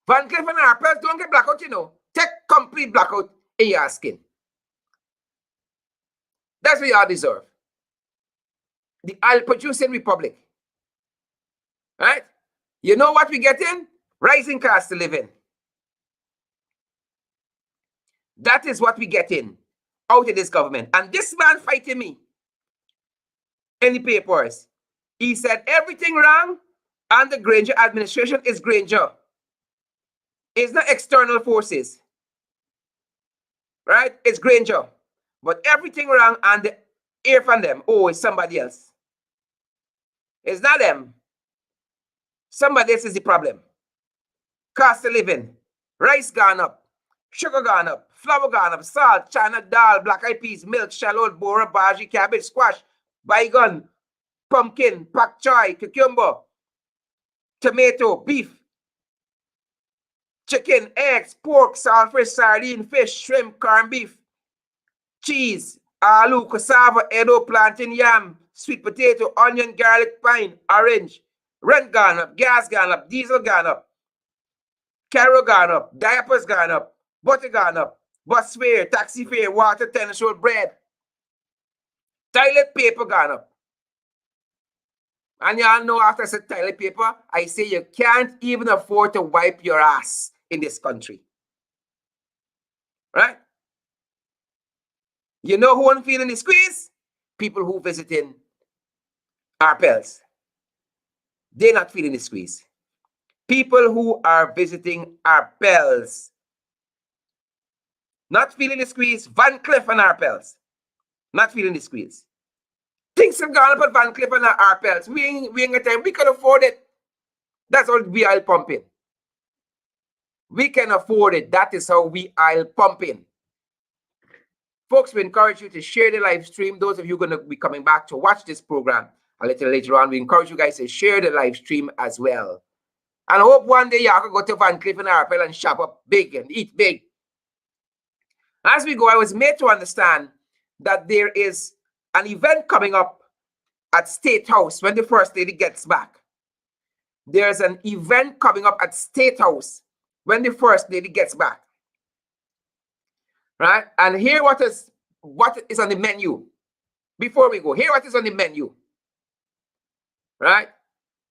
Van Cleef and Arpels don't get blackout, you know. Take complete blackout in your skin. That's what you all deserve. The oil producing republic. Right? You know what we get in? Rising cost of living. That is what we get in out of this government. And this man fighting me in the papers. He said everything wrong and the Granger administration is Granger. It's not external forces. Right? It's Granger. But everything wrong and the air from them, oh, it's somebody else. It's not them. Somebody else is the problem. Cost of living. Rice gone up. Sugar gone up. Flour gone up. Salt, China dal, black eyed peas, milk, shallot, bora, bhaji, cabbage, squash, bygone, pumpkin, pak choy, cucumber, tomato, beef, chicken, eggs, pork, saltfish, sardine, fish, shrimp, corned beef, cheese, aloo, cassava, edo, plantain, yam, sweet potato, onion, garlic, pine, orange. Rent gone up, gas gone up, diesel gone up, carol gone up, diapers gone up, butter gone up, bus fare, taxi fare, water, tennis roll, bread, toilet paper gone up. And y'all know after I said toilet paper, I say you can't even afford to wipe your ass in this country. Right? You know who I'm feeling the squeeze? People who visiting Arpels. They're not feeling the squeeze. People who are visiting Arpels. Not feeling the squeeze. Van Cleef and Arpels. Not feeling the squeeze. Things have gone up at Van Cleef and Arpels. We ain't got time. We can afford it. That's all we oil pumping. We can afford it. That is how we oil pumping. Folks, we encourage you to share the live stream. Those of you going to be coming back to watch this program a little later on, we encourage you guys to share the live stream as well. And I hope one day y'all can go to Van Cleef and Arpels and shop up big and eat big. As we go, I was made to understand that there is an event coming up at State House when the First Lady gets back. There's an event coming up at State House when the First Lady gets back. Right? And here what is on the menu. Before we go, here what is on the menu. Right?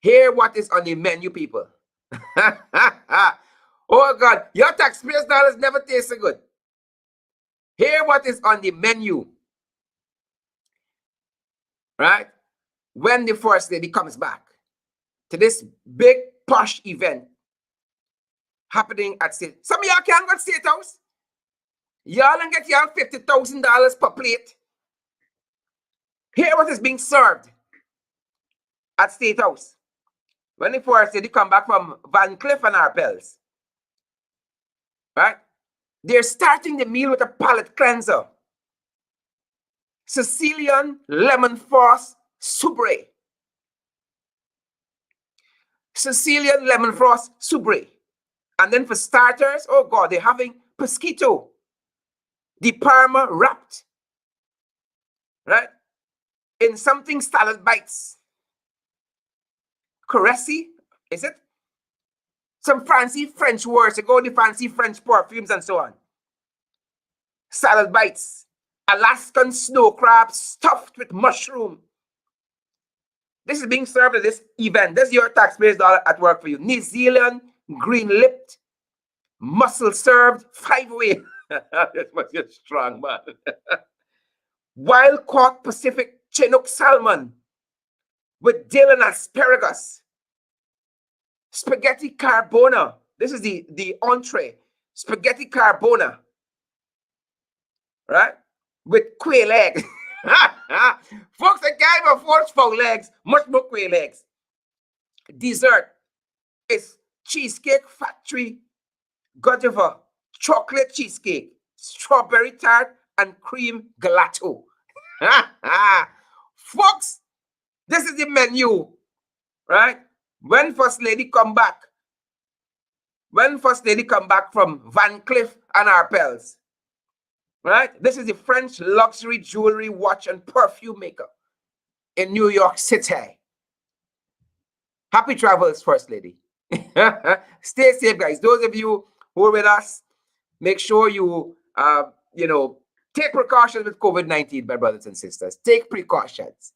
Here what is on the menu, people. Oh God, your taxpayers' dollars never taste so good. Here what is on the menu. Right? When the First Lady comes back to this big posh event happening at State. Some of y'all can't go to State House. Y'all and get y'all $50,000 per plate. Here what is being served. at State House. When the Forest Lady come back from Van Cliff and Arpels, right? They're starting the meal with a palate cleanser. Sicilian lemon frost soubré. Sicilian lemon frost soubré. And then for starters, oh God, they're having pesquito, the Parma wrapped, right? In something salad bites. Caressy, is it? Some fancy French words to go with the fancy French perfumes and so on. Salad bites. Alaskan snow crab stuffed with mushroom. This is being served at this event. This is your taxpayers' dollar at work for you. New Zealand green-lipped, mussel served, 5-way. This must be strong, man. Wild-caught Pacific Chinook salmon with dill and asparagus. Spaghetti carbona. This is the entree. Spaghetti carbona. Right? With quail eggs. Folks, I can't afford four legs, much more quail eggs. Dessert is Cheesecake Factory Godiva chocolate cheesecake, strawberry tart, and cream gelato. Folks, this is the menu, right? When First Lady come back from Van Cliff and Arpels, right? This is the French luxury jewelry, watch, and perfume maker in New York City. Happy travels, First Lady. Stay safe, guys. Those of you who are with us, make sure you, take precautions with COVID-19, my brothers and sisters. Take precautions.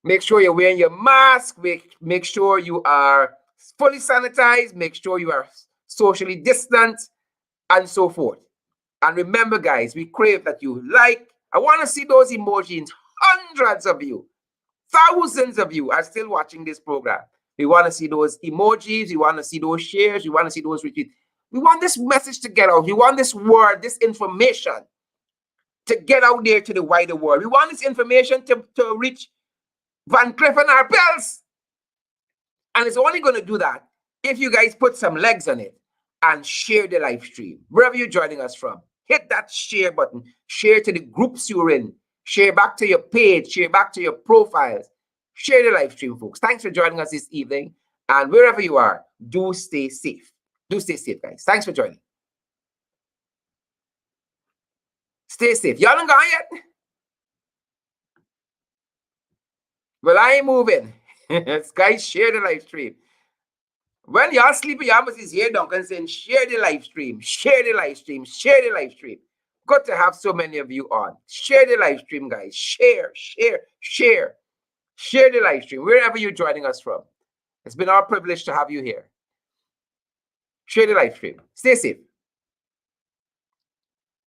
Make sure you're wearing your mask. Make sure you are fully sanitized. Make sure you are socially distant, and so forth. And remember, guys, we crave that you like. I want to see those emojis. Hundreds of you, thousands of you are still watching this program. We want to see those emojis. We want to see those shares. We want to see those retweets. We want this message to get out. We want this word, this information to get out there to the wider world. We want this information to reach Van Cliff and Arpels. And it's only going to do that if you guys put some legs on it and share the live stream. Wherever you're joining us from, hit that share button. Share to the groups you're in. Share back to your page. Share back to your profiles. Share the live stream, folks. Thanks for joining us this evening. And wherever you are, do stay safe. Do stay safe, guys. Thanks for joining. Stay safe. Y'all ain't gone yet? Well, I ain't moving. Guys, share the live stream. When y'all sleeping, y'all must hear Duncan saying, share the live stream, share the live stream, share the live stream. Good to have so many of you on. Share the live stream, guys. Share, share, share. Share the live stream, wherever you're joining us from. It's been our privilege to have you here. Share the live stream. Stay safe.